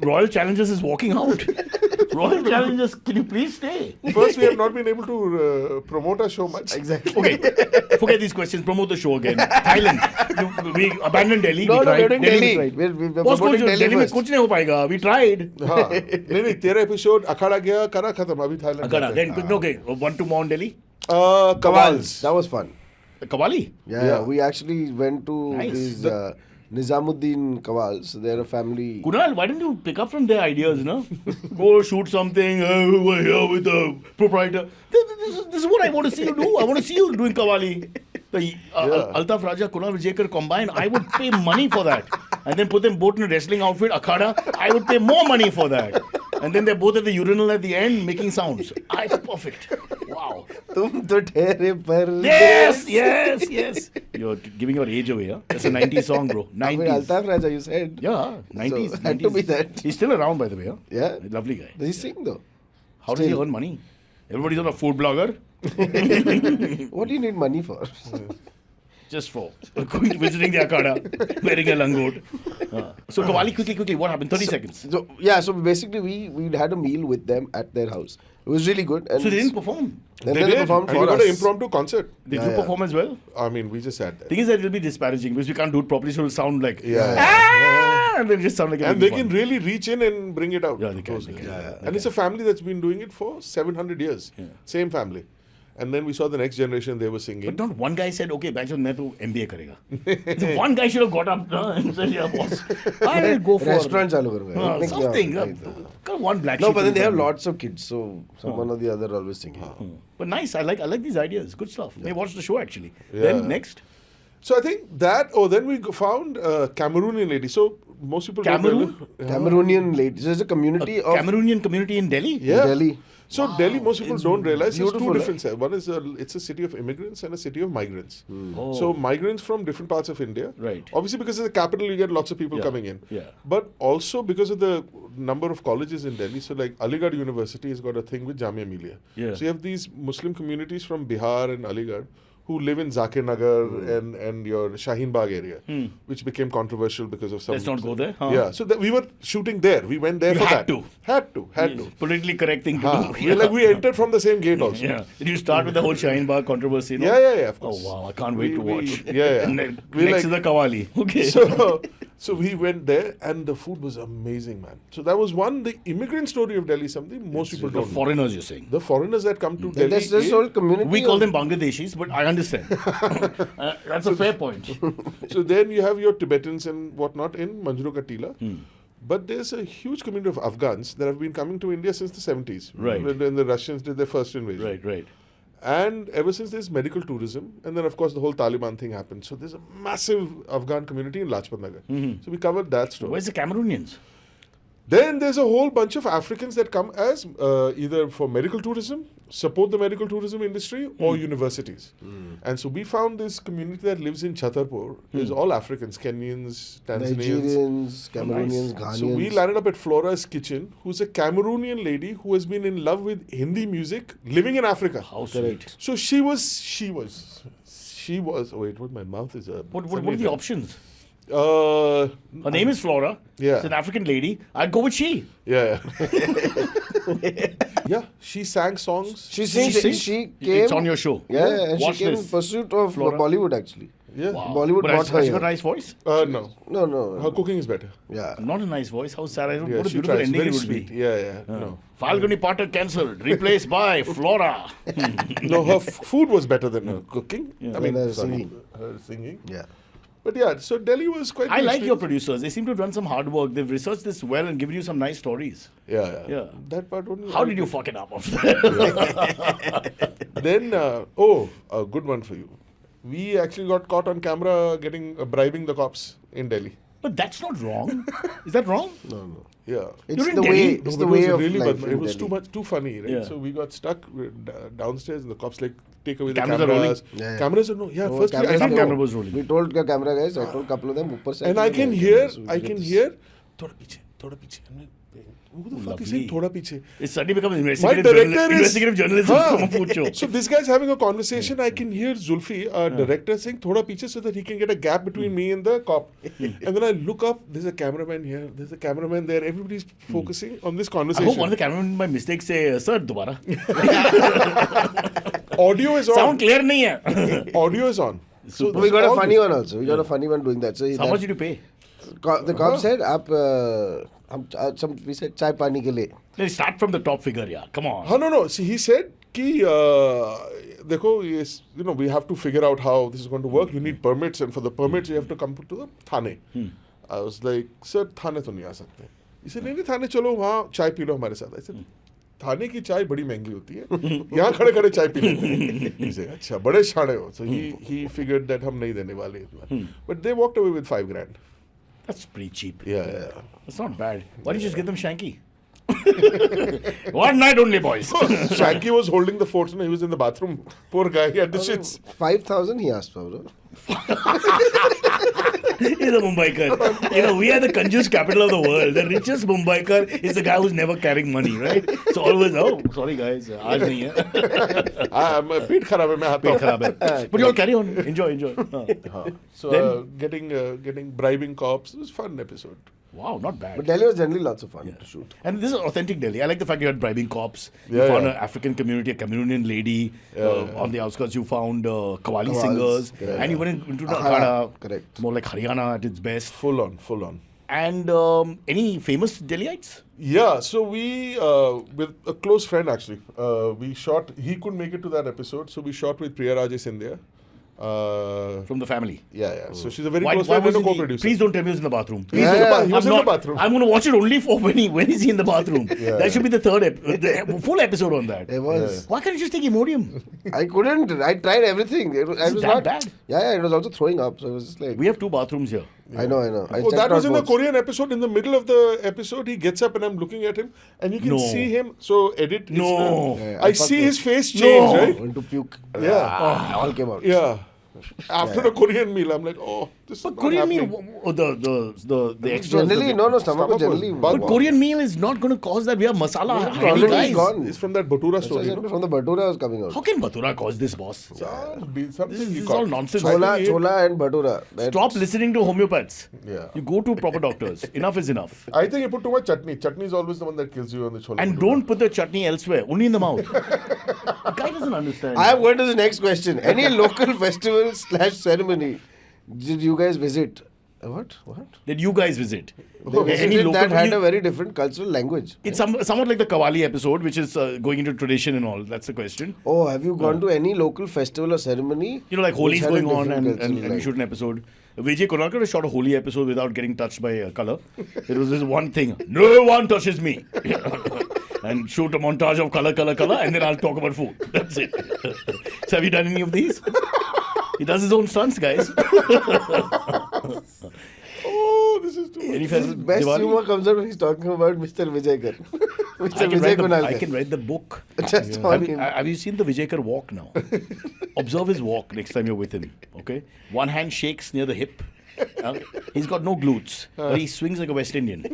Royal Challengers is walking out. Royal Challengers, can you please stay? First, we have not been able to promote our show much. Exactly. Okay, forget these questions. Promote the show again. Thailand. We abandoned Delhi. No, we tried. we're doing Delhi. we tried. We're Boss, promoting Delhi Delhi में first. कुछ नहीं हो पाएगा. We tried. हाँ. नहीं, तेरा episode अखाड़ा गया, करा खत्म, अभी Thailand Agada. जाते हैं. Then okay, one to more on Delhi. Kawals. That was fun. Qawali. Yeah, we actually went to Nice. these Nizamuddin Qawals. They're a family. Kunal, why don't you pick up from their ideas, no? Go shoot something over here with the proprietor. This is what I want to see you do. I want to see you doing Qawali. The Altaf Raja, Kunal Vijayakar combined, I would pay money for that. And then put them both in a wrestling outfit, Akhada, I would pay more money for that. And then they're both at the urinal at the end making sounds. Perfect. Wow. Tum to thehre par. Yes. You're giving your age away, huh? That's a 90s song, bro. 90s. Altaf Raja, you said. Yeah, 90s. So, had to be that. He's still around, by the way, huh? Yeah. Lovely guy. Does he sing though? How does he Still. earn money? Everybody's on a food blogger. What do you need money for? Just for visiting the Akada, wearing a langot. So Qawali, quickly, what happened? 30 seconds. So basically we had a meal with them at their house. It was really good. And So they didn't perform. Then They they did. performed And for we got us. an impromptu concert. Did Yeah, you yeah. perform as well? I mean, we just sat there. Thing is that it will be disparaging because we can't do it properly, so it'll sound like Yeah. and then just sound like And they can really reach in and bring it out. Yeah, they can. Those They guys. can. And it's a family that's been doing it for 700 years. Yeah. Same family. And then we saw the next generation, they were singing. But not one guy said, okay, bachon, मैं तो MBA करेगा. So one guy should have got up and said, yeah, boss, I will go for Restaurant चालू करूँगा. something. One black No, sheep but in then the they have family. lots of kids, so someone or the other always singing. But nice, I like these ideas. Good stuff. May watch the show actually. Yeah. Then next, So I think that, then we found Cameroonian lady. So most people Cameroon? don't Cameroonian ladies. There's a community of Cameroonian community in Delhi. Yeah. Delhi. So Delhi, most people don't realize there's two beautiful, different sides. One is it's a city of immigrants and a city of migrants. Oh. So migrants from different parts of India. Right. Obviously, because it's the capital, you get lots of people Yeah. coming in. Yeah. But also because of the number of colleges in Delhi. So like Aligarh University has got a thing with Jamia Millia. Yeah. So you have these Muslim communities from Bihar and Aligarh who live in Zakir Nagar and your Shaheen Bagh area, which became controversial because of some... Let's not go there, huh? Yeah. So we were shooting there. We went there You for had that. to. Had to. Politically correct thing to Huh. do. We entered from the same gate also. Yeah. Did you start with the whole Shaheen Bagh controversy? No? Yeah, of Oh course. wow, I can't wait to watch. Yeah. And then We next like- is the Qawali. Okay. So we went there and the food was amazing, man. So that was one, the immigrant story of Delhi, something most people the don't know. foreigners, you're saying. The foreigners that come to Delhi. There's this whole community. We call of- them Bangladeshis, but I understand. That's a fair point. So then you have your Tibetans and whatnot in Manjro ka Tila. But there's a huge community of Afghans that have been coming to India since the 70s. Right. When the Russians did their first invasion. Right. And ever since there's medical tourism, and then of course the whole Taliban thing happened. So there's a massive Afghan community in Lajpat Nagar. So we covered that story. Where's the Cameroonians? Then there's a whole bunch of Africans that come as either for medical tourism, support the medical tourism industry, or universities. And so we found this community that lives in Chhatarpur is all Africans, Kenyans, Tanzanians. Nigerians, Cameroonians, Ghanaians. So we landed up at Flora's Kitchen, who's a Cameroonian lady who has been in love with Hindi music, living in Africa. How sweet. So she was. Wait, what my mouth is. What are the options? Her Her name is Flora. Yeah. She's an African lady. I'd go with she. Yeah. Yeah, she sang songs. She sings? came. It's on your show. Yeah, and Watch she came in this. pursuit of Flora. Bollywood actually. Yeah. Wow. Bollywood But brought her has she got here. a nice voice? No. No. Her cooking is better. Yeah. Not a nice voice. How sad. Yeah, What a she beautiful tries. ending Very it would sweet. be. Yeah. No. Falguni Potter cancelled. Replaced by Flora. No, her food was better than her cooking. Yeah. I mean, And her sorry, singing. her singing. Yeah. But yeah, so Delhi was quite. I good like your experience. producers. They seem to have done some hard work. They've researched this well and given you some nice stories. Yeah. That part only. How did you fuck it up after that? Then, a good one for you. We actually got caught on camera bribing the cops in Delhi. But that's not wrong. Is that wrong? No. Yeah. It's You're in the Delhi? way. No, It's but the it way was of really life bad. in It was Delhi. too funny, right? Yeah. So we got stuck downstairs, and the cops take away the Cameras are rolling? cameras. Yeah. Cameras are no. Yeah, No, first cameras I are didn't Some know. camera was rolling. We told the camera guys. I told a couple of them. Upper side. And I can hear. Thoda piche. I'm like, who the fuck is saying thoda piche? It's suddenly become My investigative, director is investigative journalism. Huh. from Pucho. So this guy's having a conversation. I can hear Zulfi, our director, saying thoda piche so that he can get a gap between me and the cop. And then I look up. There's a cameraman here. There's a cameraman there. Everybody's focusing on this I hope conversation. one of the cameramen by mistake say, Sir, dobara. Audio is on. Sound clear nahi hai. Audio is on. So We got a all funny this- one also. We got a funny one doing that. So How much did you pay? the cop said, we said chai pani ke liye. Let's start from the top figure, yeah. Come on. No. See, he said कि देखो yes, we have to figure out how this is going to work. You need permits, and for the permits you have to come to the Thane. I was like, sir, Thane तो नहीं आ सकते. He said, नहीं थाने चलो वहाँ चाय P low हमारे साथ. I said, थाने की चाय बड़ी महंगी होती है. यहाँ खड़े खड़े चाय पी लो. He said, अच्छा बड़े शाणे हो. So he figured that हम नहीं देने वाले इतना. But they walked away with $5,000. That's pretty cheap. Yeah. That's not bad. Why don't you just get them Shanky? One night only, boys. Shanky was holding the fort and he was in the bathroom. Poor guy, he had the shits. 5,000 he asked for, bro. He's a Mumbaiker. We are the Kanjus capital of the world. The richest Mumbaiker is the guy who's never carrying money, right? So always, sorry guys, aaj nahi hai. पेट खराब है मैं आता हूँ. Pet kharab hai. But you all carry on. Enjoy. So getting bribing cops, it was a fun episode. Wow, not bad. But Delhi was generally lots of fun to shoot. And this is authentic Delhi. I like the fact you had bribing cops. You Yeah, found yeah. an African community, a Cameroonian lady. On the outskirts, you found Qawali Qawwals, singers. correct. And you went into the Akhada, Akhada. correct. More like Haryana at its best. Full on. And any famous Delhiites? Yeah, so we, with a close friend actually, we shot, he couldn't make it to that episode, so we shot with Priya Rajesh Scindia. From the family. Yeah. So she's a very Why close friend and a wasn't he? co-producer. Please don't tell me he was in the bathroom. He was in the bathroom. I'm going to watch it only for when is he in the bathroom. That should be the the full episode on that. It was. Why can't you just take Imodium? I couldn't. I tried everything. It was that not bad? Yeah, it was also throwing up. So it was just like. We have 2 bathrooms here. I know. I Oh, that checked was out in the both. Korean episode. In the middle of the episode, he gets up and I'm looking at him, and you can No. see him. So edit. it's No. the- Yeah, I I see fucked his up. face change, No. right? Went to puke. Yeah. All came out. Yeah. After the Korean meal, I'm like, this But is Korean not meal, happening. the extras. Generally, no, stomach was generally. But But Korean meal is not going to cause that. We have masala It's heavy already guys. gone. It's from that Batura That's why I story. said from the Batura was coming out. How can Batura cause this, boss? Something This he is caught. all nonsense. Chola and Batura. Stop listening to homeopaths. Yeah. You go to proper doctors. Enough is enough. I think you put too much chutney. Chutney is always the one that kills you on the chola. And don't put the chutney elsewhere, only in the mouth. The guy doesn't understand. I am going to the next question. Any local festival / ceremony did you guys visit? What? Did you guys visit? They Any visited local that had you- a very different cultural language. It's somewhat like the Qawali episode, which is going into tradition and all. That's the question. Oh, have you gone to any local festival or ceremony? Like Holi is which had a going on different and cultural we language? shoot an episode. Vijay Konarkar shot a Holi episode without getting touched by color. There was this one thing. No one touches me. and shoot a montage of color, and then I'll talk about food. That's it. So have you done any of these? He does his own stunts, guys. Oh, this is too much. Any His festive best Diwali? humor comes out when he's talking about Mr. Vijayakar. Mr. I can, Vijay write the, Kunalkar. I can write the book. Just on him. Have you seen the Vijayakar walk now? Observe his walk next time you're with him. Okay, one hand shakes near the hip. He's got no glutes, but he swings like a West Indian.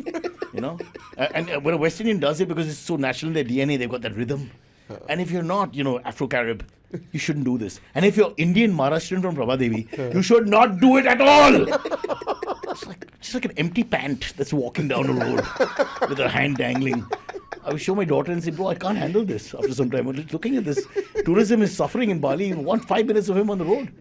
You know, and when a West Indian does it because it's so natural in their DNA, they've got that rhythm. And if you're not, Afro-Carib, you shouldn't do this. And if you're Indian Maharashtrian from Prabhadevi, you should not do it at all. It's like an empty pant that's walking down a road with her hand dangling. I would show my daughter and say, bro, I can't handle this after some time. I'm just looking at this. Tourism is suffering in Bali. You want 5 minutes of him on the road.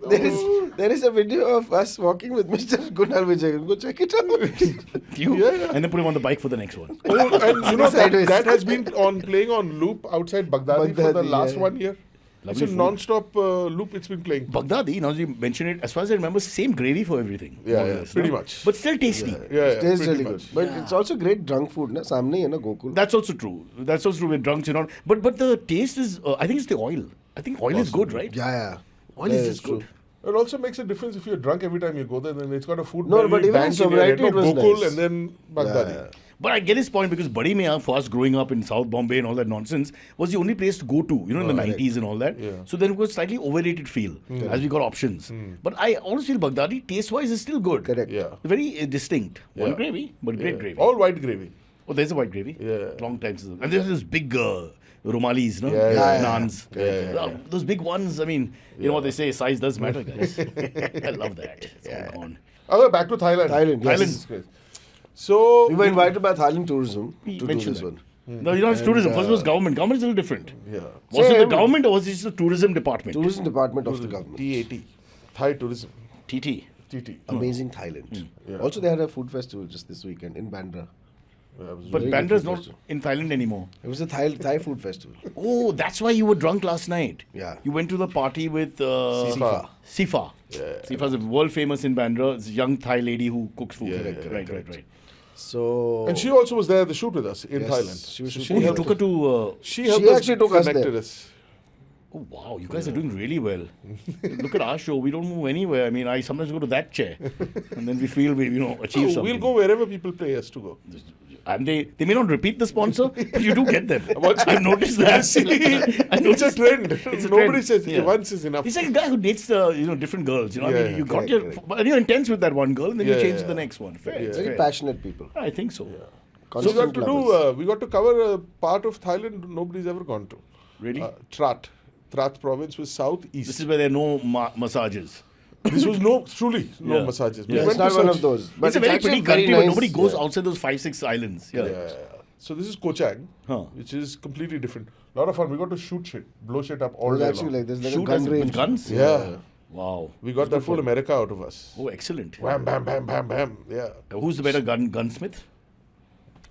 There is a video of us walking with Mr. Kunal Vijay. Go check it out. Yeah. And then put him on the bike for the next one. Oh, and you know Sideways. that has been playing on loop outside Baghdadi for the Baghdadi, last yeah. 1 year. Lovely It's a food. non-stop loop. It's been playing. Baghdadi, now that you mention it, as far as I remember, same gravy for everything. Yeah, more or yeah, less, pretty no? much. But still tasty. Yeah, It tastes pretty really good. much. But it's also great drunk food. Na? Samne hai na Gokul. That's also true. That's also true with drunks, But the taste is, I think it's the oil. I think oil is good, right? Yeah. Oil Yeah, is it's just good. It also makes a difference if you're drunk every time you go there. Then it's got a food. No, belly, but even bang in your head, sobriety, it was Gokul nice. and then Baghdadi. Yeah. But I get his point because Badi Mia, for us growing up in South Bombay and all that nonsense, was the only place to go to, in the 90s and all that. Yeah. So then it was slightly overrated feel as we got options. But I always feel Baghdadi, taste-wise, is still good. Correct. Yeah. Very distinct. One Yeah. gravy, but great gravy. All white gravy. Oh, there's a white gravy. Yeah. Long time since. And there's those big Romalis, no? Yeah, yeah, Naans. Yeah. Those big ones, I mean, you know what they say, size does matter, guys. I love that. It's all gone. Okay, back to Thailand. Thailand, yes. This is great. So We were invited by Thailand Tourism He to do mentioned this that. one. No, it's tourism. First was government. Government is a little different. Yeah. Was it the Same. government or was it just the tourism department? Tourism department of the government. TAT. Thai tourism. TT. TT. Amazing Thailand. Yeah. Also, they had a food festival just this weekend in Bandra. Yeah, it was But Very Bandra good is food not festival. in Thailand anymore. It was a Thai food festival. Oh, that's why you were drunk last night. Yeah. You went to the party with Sifa. Sifa. Yeah. Sifa's a world famous in Bandra. It's a young Thai lady who cooks food. Yeah, Right. So And she also was there at the shoot with us in Yes, Thailand. she was So shooting Oh, you helped took her to. She She helped us, actually took us connected there. us. Oh wow, you guys are doing really well. Look at our show. We don't move anywhere. I mean, I sometimes go to that chair, and then we feel we achieve Oh, something. we'll go wherever people pay us to go. And they may not repeat the sponsor, but you do get them. Once- I've noticed that. I It's a noticed trend. It's a Nobody trend. says Yeah. once is enough. He's like a guy who dates different girls. I Yeah, mean, you got correct, your, correct. but you're intense with that one girl, and then you Yeah, change to yeah. the next one. Fair. Yeah. It's very fair. passionate people. I think so. So we Constant got to lovers. we got to cover a part of Thailand nobody's ever gone to. Really? Trat province was southeast. This is where there are no massages. This was truly no Yeah. massages. Yeah. went It's not to one search- of those. But It's a very actually pretty country, but nice. nobody goes Yeah. outside those 5-6 islands. Yeah. Yeah. So this is Kochang, Huh. which is completely different. A lot of fun. We got to shoot shit, blow shit up all It was day actually long. like there's like Shoot a gun us range. with guns? Yeah. Wow. We got that full America out of us. Oh, excellent. Wham, bam, bam, bam, bam. Yeah. Who's the better gunsmith?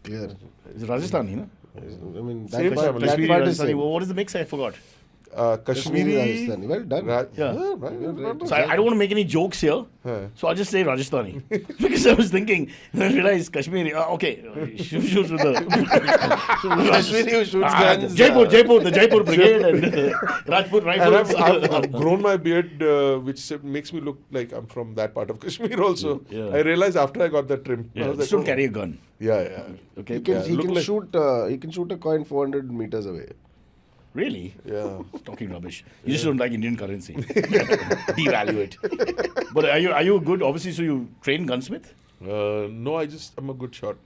Yeah. Is it Rajasthani, no? I mean, Same that part, family. that Kashmiri part is Rajasthani. same. What is the mix? I forgot. Kashmiri. Rajasthani. Well done. Yeah. Right. So I don't want to make any jokes here. Yeah. So I'll just say Rajasthani. Because I was thinking, then I realized Kashmiri. Okay. Shoots with the. Kashmiri who shoots guns. Jaipur, the Jaipur Brigade and Rajput And Rifles. I've grown my beard, which makes me look like I'm from that part of Kashmir also. Yeah. I realized after I got that trim. I Yeah, was just like, don't carry a gun. Yeah. Okay. He can, Yeah, he look can like- shoot. He can shoot a coin 400 meters away. Really? Yeah. Talking rubbish. You just don't like Indian currency. Devalue it. But are you good? Obviously, so you train gunsmith? No, I'm a good shot.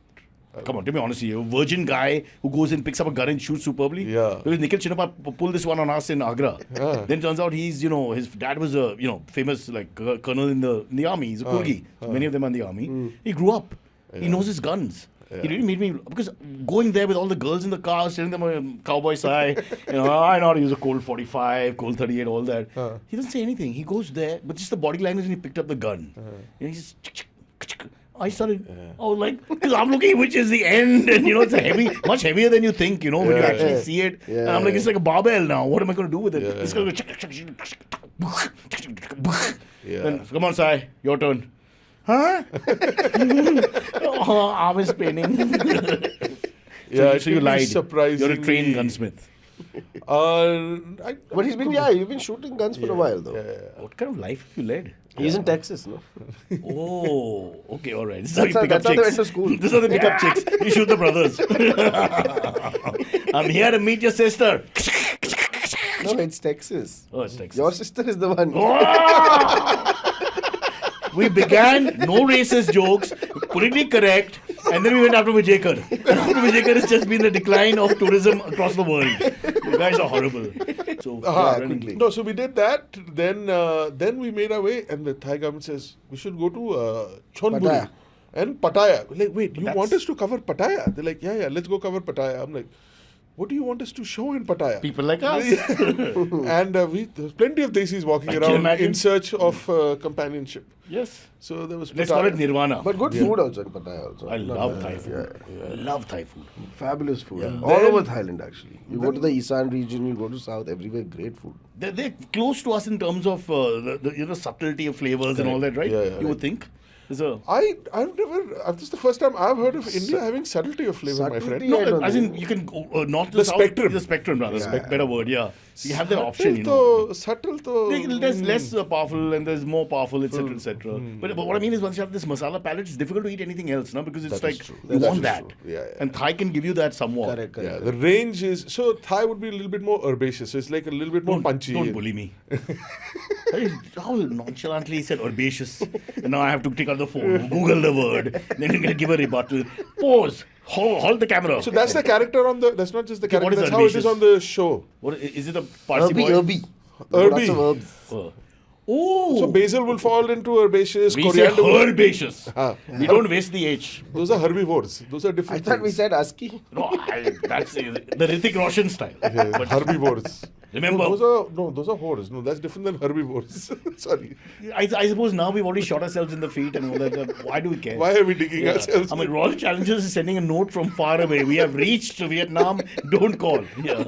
Come on, tell me honestly, you're a virgin guy who goes and picks up a gun and shoots superbly. Yeah. Because Nikhil Chinnappa pulled this one on us in Agra. Yeah. Then turns out he's, his dad was a, famous like colonel in the army. He's a Kulgi. So many of them are in the army. He grew up. He knows his guns. He really made me, because going there with all the girls in the car, telling them a cowboy sigh, I know how to use a Colt 45, Colt 38, all that. He doesn't say anything. He goes there, but just the body language, and he picked up the gun. And he just, I started, I was like, because I'm looking which is the end, and it's a heavy, much heavier than you think, when you actually see it. Yeah. And I'm like, it's like a barbell now. What am I going to do with it? Yeah. It's going to Yeah. Then, come on, Sai, your turn. Huh? Arm is paining. Yeah, it so you can be lied. You're a surprisingly- trained gunsmith. But you've been shooting guns for a while though. What kind of life have you led? He's in Texas, no? Oh, okay, all right. This is how you pick up that's how they chicks. went to school. This is how they pick up chicks. You shoot the brothers. I'm here to meet your sister. No, it's Texas. Oh, it's Texas. Your sister is the one. We began no racist jokes, politically correct, and then we went after Vijayakar. And after Vijayakar, it's just been the decline of tourism across the world. You guys are horrible. So, quickly. No, so we did that. Then we made our way, and the Thai government says we should go to Chonburi Pattaya. and Pattaya. We're like, wait, you That's- want us to cover Pattaya? They're like, yeah, let's go cover Pattaya. I'm like, what do you want us to show in Pattaya? people like us. And there's plenty of Desis walking I can around imagine. in search of companionship. Yes. So there was Let's Pattaya. call it Nirvana. But good food also in Pattaya also. I Not love bad. Thai food. I love Thai food. Fabulous food. Yeah. All over Thailand actually. You go to the Isan region, you go to South, everywhere great food. They're close to us in terms of the subtlety of flavors and all that, right? Yeah, you would think. There's a This is the first time I've heard of India having subtlety of flavor, my friend. Subtlety? no, I don't as in know. you can go north to The south. spectrum. The spectrum, rather. Better word, yeah. You have that option, you know. Subtle to. There's less powerful and there's more powerful, etc., etc. But what I mean is, once you have this masala palette, it's difficult to eat anything else, no? Because it's That is like true. you That want is that, true. Yeah, yeah. and Thai can give you that somewhat. Correct. Yeah, the range is so Thai would be a little bit more herbaceous. So it's like a little bit more punchy. Don't bully me. How nonchalantly he said herbaceous. And now I have to take out the phone, Google the word, then you're going to give a rebuttal. Pause. Hold the camera. So that's the character on the. That's not just the Okay, what character. is That's how it is herbaceous? on the show. What is it? A Parsi boy? Herby. Herby. Lots of herbs. Oh. So basil will fall into herbaceous. we say Coriander. will- herbaceous. Ah. We don't waste the H. Those are herbivores. Those are I different. thought we things. said ASCII. No, that's the Hrithik Roshan style. Okay, But herbivores. remember, those are whores. No, that's different than herbivores. Sorry. I suppose now we've already shot ourselves in the feet and all that. Why do we care? Why are we digging ourselves? I mean, Royal Challengers is sending a note from far away. We have reached Vietnam. Don't call. Yeah.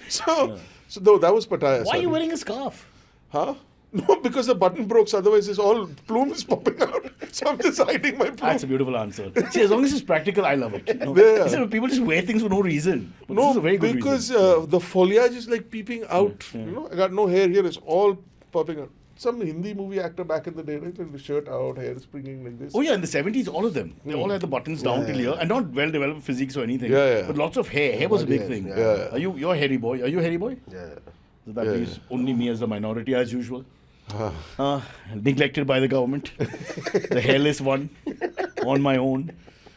So no, that was Pattaya. Why are sorry. you wearing a scarf? Huh? No, because the button broke. So otherwise, it's all plumes popping out. So I'm just hiding my plume. That's a beautiful answer. See, as long as it's practical, I love it. You know? Yeah. Instead of people just wear things for no reason. But this No, is a very good because reason. the foliage is like peeping out. You know, I got no hair here. It's all popping out. Some Hindi movie actor back in the day, right? Like the shirt out, hair springing like this. Oh yeah, in the 70s, all of them. They all had the buttons down till here. And not well-developed physiques or anything. Yeah, yeah. But lots of hair. Hair was a big thing. Yeah. You're a hairy boy. Are you a hairy boy? Yeah. So that Yeah, leaves only me as the minority as usual. Neglected by the government. The hairless one. On my own.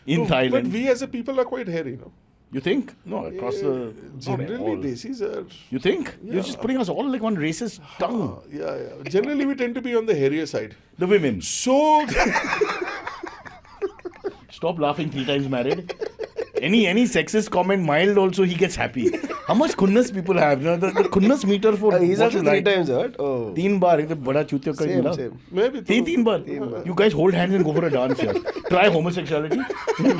In No, Thailand. But we as a people are quite hairy, no? You think? No, across the... not Generally, all. Desis are. You think? You're just putting us all like on racist tongue. Yeah. Generally, we tend to be on the hairier side. The women. So. Stop laughing 3 times married. Any sexist comment, mild also, he gets happy. How much khunnas people have? You know, the khunnas meter for He's what also you 3 like. times hurt. Oh. 3 baar. एक तो बड़ा चूतिया का Same, मिला. same. Maybe. 3 bar. You guys hold hands and go for a dance here. Try homosexuality.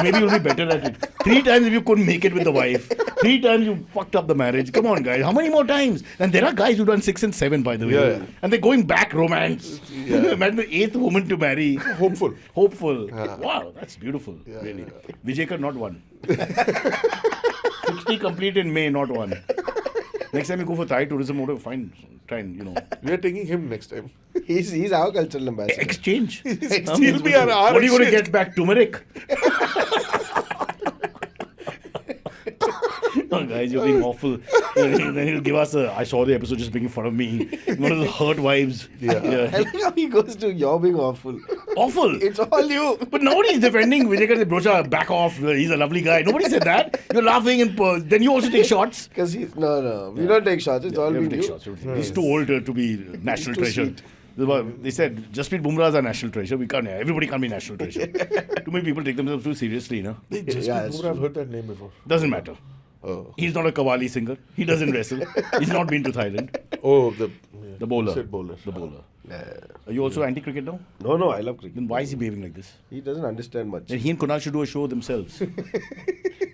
Maybe you'll be better at it. 3 times if you couldn't make it with the wife. 3 times you fucked up the marriage. Come on, guys. How many more times? And there are guys who've done 6 and 7, by the way. Yeah. And they're going back romance. Imagine the 8th woman to marry. Hopeful. Hopeful. Wow, that's beautiful. Really. Vijayakar, not one. 60 complete in May, not one. Next time you go for Thai tourism, fine. Try and, We are taking him next time. He's our cultural ambassador. exchange. He'll be our What are you going to exchange. get back? Turmeric? Oh, guys, you're being awful. Then he'll give us I saw the episode just making fun of me. One of the hurt wives. Yeah. I like how he goes to you're being awful. Awful. It's all you. But nobody's defending Vijay Brocha, back off. He's a lovely guy. Nobody said that. You're laughing and then you also take shots. Because he's no. We don't take shots. It's all You have been to you. take shots. He's too old to be national too treasure. sweet. They said Jasprit Bumrah is our national treasure. We can't. Everybody can't be national treasure. Too many people take themselves too seriously, no? that's I've heard that name before. Doesn't matter. Oh. He's not a Qawali singer. He doesn't wrestle. He's not been to Thailand. Oh, The bowler. Said bowler. The bowler. Are you also anti-cricket now? No, I love cricket. Then why is he behaving like this? He doesn't understand much. Then he and Kunal should do a show themselves.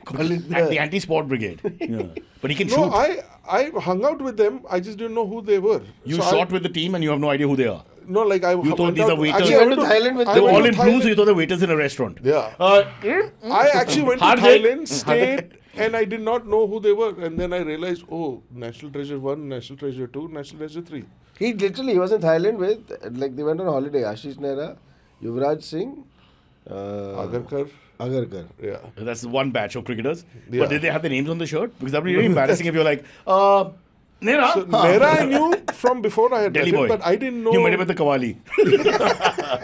Call it The anti-sport brigade. Yeah. But he can No, shoot. I hung out with them. I just didn't know who they were. You So shot with the team and you have no idea who they are. No, like I You thought went these out- are waiters? actually, You I went to Thailand with I They were went all to in blue, Thailand. so you thought the waiters in a restaurant. Yeah. I actually went to Hard Thailand, day. stayed, and I did not know who they were. And then I realized, oh, National Treasure 1, National Treasure 2, National Treasure 3. He was in Thailand with, like, they went on holiday. Ashish Nehra, Yuvraj Singh, Agarkar. Agarkar. Yeah. That's one batch of cricketers. Yeah. But did they have their names on the shirt? Because that would be really embarrassing if you're like, Nera. So Mewara I knew from before I had Delhi met boy. him, but I didn't know. You met him at the Qawali.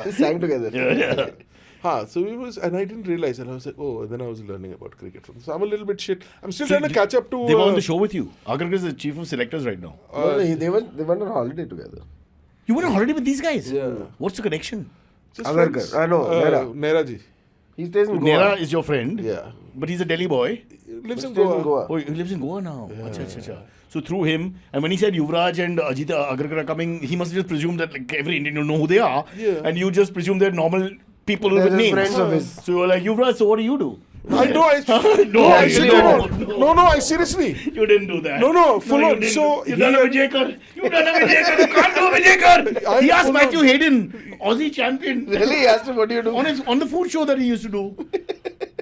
They sang together. So we was, and I didn't realize, and I was like, oh, and then I was learning about cricket from. So I'm a little bit shit. I'm still trying to catch up to. They were on the show with you. Agarkar is the chief of selectors right now. No, they went on holiday together. You went on holiday with these guys? Yeah. What's the connection? Just Agarkar. friends. No, Nehra. Nehra ji. He stays in Goa. Nera is your friend. Yeah. But he's a Delhi boy. Lives in Stays Goa. in Goa. Oh, he lives in Goa now. Acha, acha, acha. So through him, and when he said Yuvraj and Ajita Agarkar are coming, he must have just presumed that like every Indian will know who they are. Yeah. And you just presume they're normal people They're with just names. friends of his. So you're like, Yuvraj, so what do you do? I know. I you said, didn't. no, I seriously. You didn't do that. No, full you on. didn't. So You've he done a had- Vijayakar. You've done a Vijayakar. You can't do a Vijayakar. He asked full Matthew on. Hayden, Aussie champion, Really? He asked him, what do you do? on the food show that he used to do.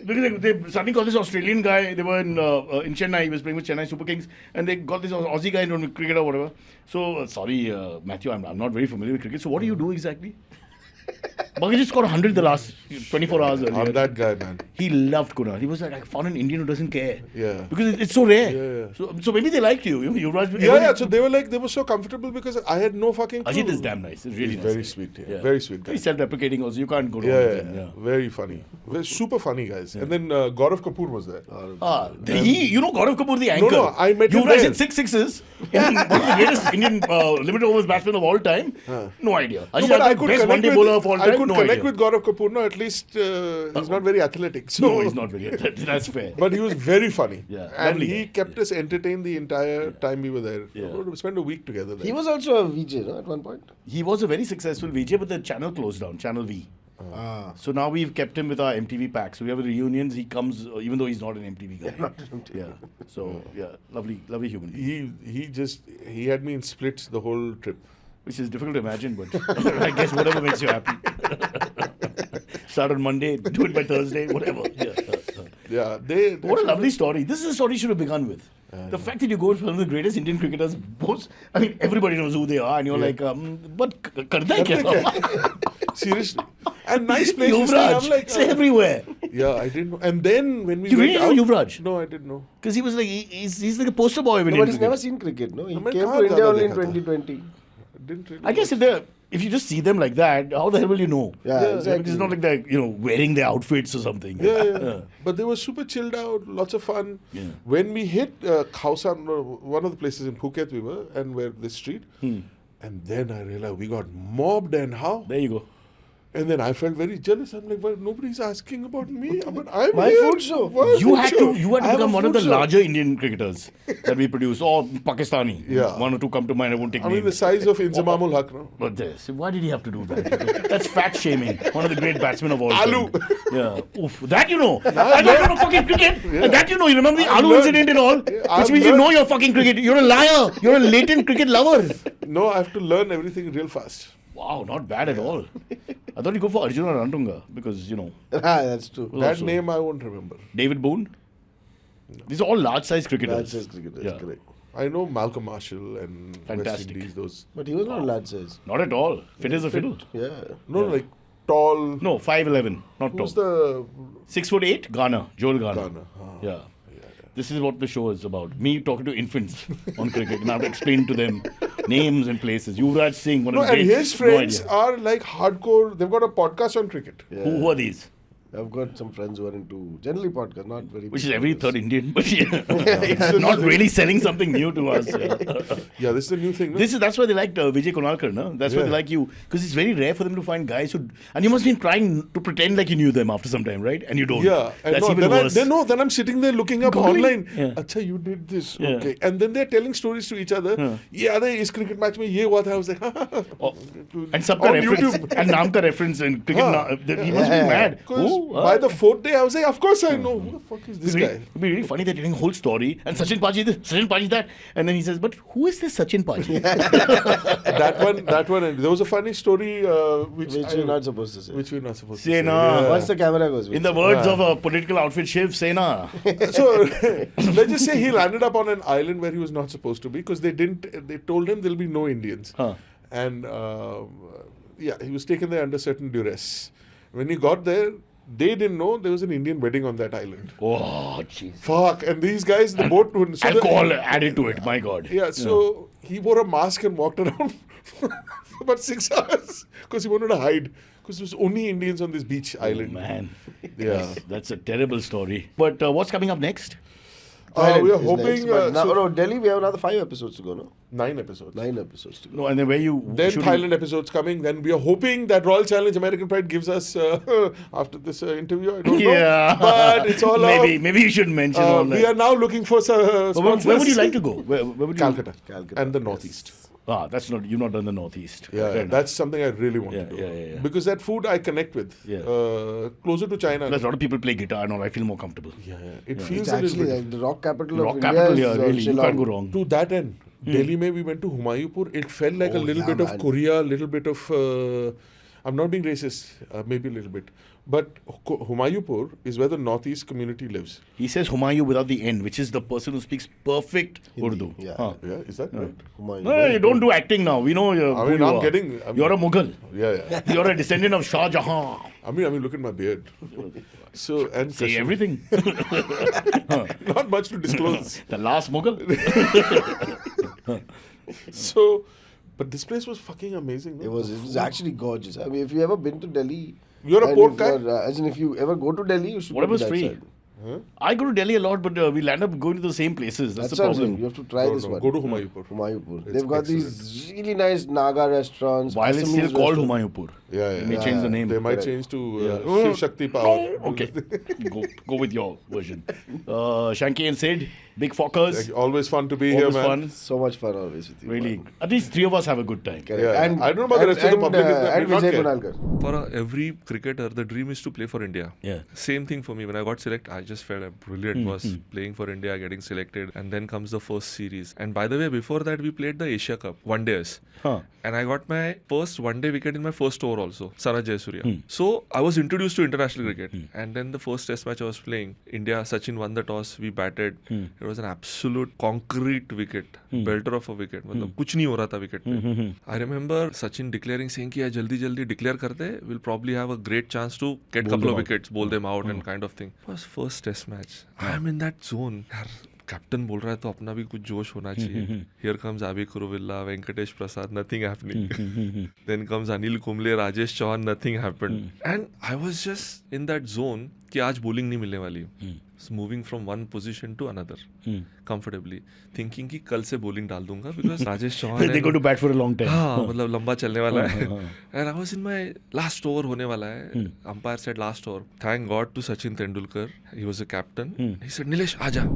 Because they suddenly got this Australian guy. They were in Chennai. He was playing with Chennai Super Kings, and they got this Aussie guy in cricket or whatever. So sorry, Matthew, I'm not very familiar with cricket. So what do you do exactly? Buggy just got 100 the last 24 hours earlier. I'm that guy, man. He loved Kunal. He was like, I found an Indian who doesn't care. Yeah. Because it's so rare. Yeah. So maybe they liked you. Yuvraj. Yeah. So they were so comfortable because I had no fucking clue. Ajit is damn nice. It's really He's nice. very sweet. Yeah. Very sweet guy. He's self-deprecating also. You can't go wrong with him. Yeah. Very funny. Super funny guys. And then Gaurav Kapoor was there. You know Gaurav Kapoor, the anchor. No, I met him Yuvraj there. hit 6 sixes. One of the greatest Indian limited overs batsmen of all time. No idea. No, Ajit but is I the could best one-day connect bowler of all with, time. I could No connect idea. with Gaurav Kapoor. No, at least he's not very athletic. So No, he's not very. That's fair. But he was very funny. Yeah, And lovely he guy. kept us entertained the entire time we were there. Yeah. We spent a week together there. He was also a VJ, no, at one point. He was a very successful VJ, but the channel closed down, Channel V. So now we've kept him with our MTV pack. So we have reunions. He comes, even though he's not an MTV guy. Yeah. So yeah, lovely human. He had me in splits the whole trip. Which is difficult to imagine, but I guess whatever makes you happy. Start on Monday, do it by Thursday, whatever. Yeah, What a lovely story. This is a story you should have begun with. The fact that you go to one of the greatest Indian cricketers, everybody knows who they are, and you're like, but karta hai kya? Seriously. And nice place to stay. Yuvraj, I'm like, it's everywhere. yeah, I didn't know. And then when we You went really out, know Yuvraj? No, I didn't know. Because he was like, he's like a poster boy of No, Indian but he's cricket. never seen cricket, no? He I mean, came kahan to India zyada only in dekha tha? 2020. Didn't really I guess if you just see them like that, how the hell will you know? Yeah, exactly. Because it's not like they're wearing their outfits or something. Yeah. But they were super chilled out, lots of fun. Yeah. When we hit Khausan, one of the places in Phuket we were, and where this street, and then I realized we got mobbed and how. There you go. And then I felt very jealous. I'm like, well, nobody's asking about me. But I'm My here. food show. What You food had show? to I have become a one of food the show. larger Indian cricketers that we produce, or Pakistani. Yeah. One or two come to mind. I won't take I mean, the names. size of Inzamamul Haq, no? But this, why did he have to do that? That's fat shaming. One of the great batsmen of all Alu. time. Yeah. Oof. That you know. I don't know fucking cricket. And that you know. You remember the I've Alu learned. incident and all? I've Which means you learned. know your fucking cricket. You're a liar. You're a latent cricket lover. No, I have to learn everything real fast. Wow, not bad at all. I thought you go for Arjuna Rantunga because, That's true. Well, That also- name I won't remember. David Boone. These are all large-sized cricketers. Large size cricketers, Yeah. correct. I know Malcolm Marshall and Fantastic. West Indies, those. But he was not large size. Not at all. Fit as a fiddle. Yeah. No, like tall. No, 5'11", not Who's tall. the 6'8", Ghana, Joel Ghana. Ghana? Yeah. This is what the show is about. Me talking to infants on cricket. And I have to explain to them names and places. Yuvraj Singh, one No, of the and greats. his friends No idea. are like hardcore. They've got a podcast on cricket. Who are these? I've got some friends who are into generally podcast, not very. Which big is every podcasts. third Indian, but not really selling something new to us. Yeah. Yeah, this is the new thing. No? That's why they liked Vijay Konalkar, no? That's why they Yeah. like you. Because it's very rare for them to find guys who... And you must have been trying to pretend like you knew them after some time, right? And you don't. Yeah, and That's no, even worse. then I'm sitting there looking up Googling. online. Yeah. Acha, you did this, Yeah. okay? And then they're telling stories to each other. Yeah, this cricket match mein ye hua tha. I was like, Oh, and sabka on reference YouTube. and naam ka reference and cricket. He must be mad. Because By the fourth day, I was like, of course I know. Who the fuck is this guy? It'd be really funny that you're telling the whole story and Sachin Paji this, Sachin Paji that, and then he says, "But who is this Sachin Paji?" That one. And there was a funny story which you're not supposed to say. Which we're not supposed to Say say. na. Once the camera goes. In the words of a political outfit Shiv Sena. So let's just say he landed up on an island where he was not supposed to be because they told him there'll be no Indians. And he was taken there under certain duress. When he got there, they didn't know there was an Indian wedding on that island. Oh, jeez. Fuck. And these guys, the boat... So alcohol added to it, my God. Yeah, so he wore a mask and walked around for about 6 hours because he wanted to hide. Because there was only Indians on this beach island. Man. Yeah. That's a terrible story. But what's coming up next? We are is hoping... next, no, Delhi, we have another 5 episodes to go, no? 9 episodes. 9 episodes to go. No, and then where you... Then Thailand episodes coming. Then we are hoping that Royal Challenge American Pride gives us, after this interview, I don't know. But it's all Maybe you should mention all that. we are now looking for sponsors. Where would you like to go? Where would you... Calcutta. Calcutta. And the Northeast. That's not... You've not done the Northeast. Yeah, Fair that's something I really want to do. Yeah. Because that food I connect with. Yeah. Closer to China. Plus, a lot of people play guitar and all. I feel more comfortable. It feels It's a little actually bit. like the rock capital Rock of capital, India is really. You Shillong. can't go wrong. To that end, Delhi we went to Humayunpur. It felt like a little bit of man. Korea, a little bit of... I'm not being racist, maybe a little bit. But Humayunpur is where the Northeast community lives. He says Humayu without the N, which is the person who speaks perfect Urdu. Yeah. Yeah, is that right? No, you don't do acting now. We know you're... I mean, You're a Mughal. Yeah. You're a descendant of Shah Jahan. I mean, look at my beard. So, and Say Kashmir. everything. Not much to disclose. The last Mughal. So, but this place was fucking amazing. No? It was actually gorgeous. I mean, if you ever been to Delhi... You're a and port if guy? you're, as in, if you ever go to Delhi, you should Whatever's go to that free. side. I go to Delhi a lot, but we land up going to the same places. That's the what I'm saying. problem. You have to try this one. Go to Humayunpur. Humayunpur. It's They've got these really nice Naga restaurants. While it's Assamese still called restaurants. Humayunpur. Yeah. They may change the name. They might Correct. change to Shiv Shakti Power. Okay. go with your version. Shanky and Sid, big fuckers. Always fun to be here, Always man. fun. So much fun always with you. Really. man. At least 3 of us have a good time. Correct. Yeah. And, I don't know about the rest of the public. And They not Vijay care. Kunalkar. For every cricketer, the dream is to play for India. Yeah. Same thing for me. When I got selected, I just felt brilliant was playing for India, getting selected, and then comes the first series. And by the way, before that, we played the Asia Cup, one days. And I got my first one-day wicket in my first over also, Sara Jayasuriya. So I was introduced to international cricket. And then the first test match I was playing, India, Sachin won the toss, we batted. It was an absolute concrete wicket, belter of a wicket. मतलब कुछ नहीं हो रहा था wicket पे. I remember Sachin declaring, saying कि यार जल्दी declare करते, we'll probably have a great chance to get a couple of wickets, bowl them out and kind of thing. It was first test match. I'm in that zone. यार captain बोल रहा है तो अपना भी कुछ जोश होना चाहिए. Here comes Abhi Kuruvilla, Venkatesh Prasad, nothing happening. Then comes Anil Kumble, Rajesh Chauhan, nothing happened. And I was just in that zone कि आज bowling नहीं मिलने वाली. So moving from one position to another comfortably, thinking कि कल से bowling डाल दूंगा because Rajesh Chauhan They go to bat for a long time. हाँ मतलब लंबा चलने वाला है. And I was in my last over होने वाला है. Umpire said last over. Thank God to Sachin Tendulkar. He was a captain. He said, Nilesh, आजा.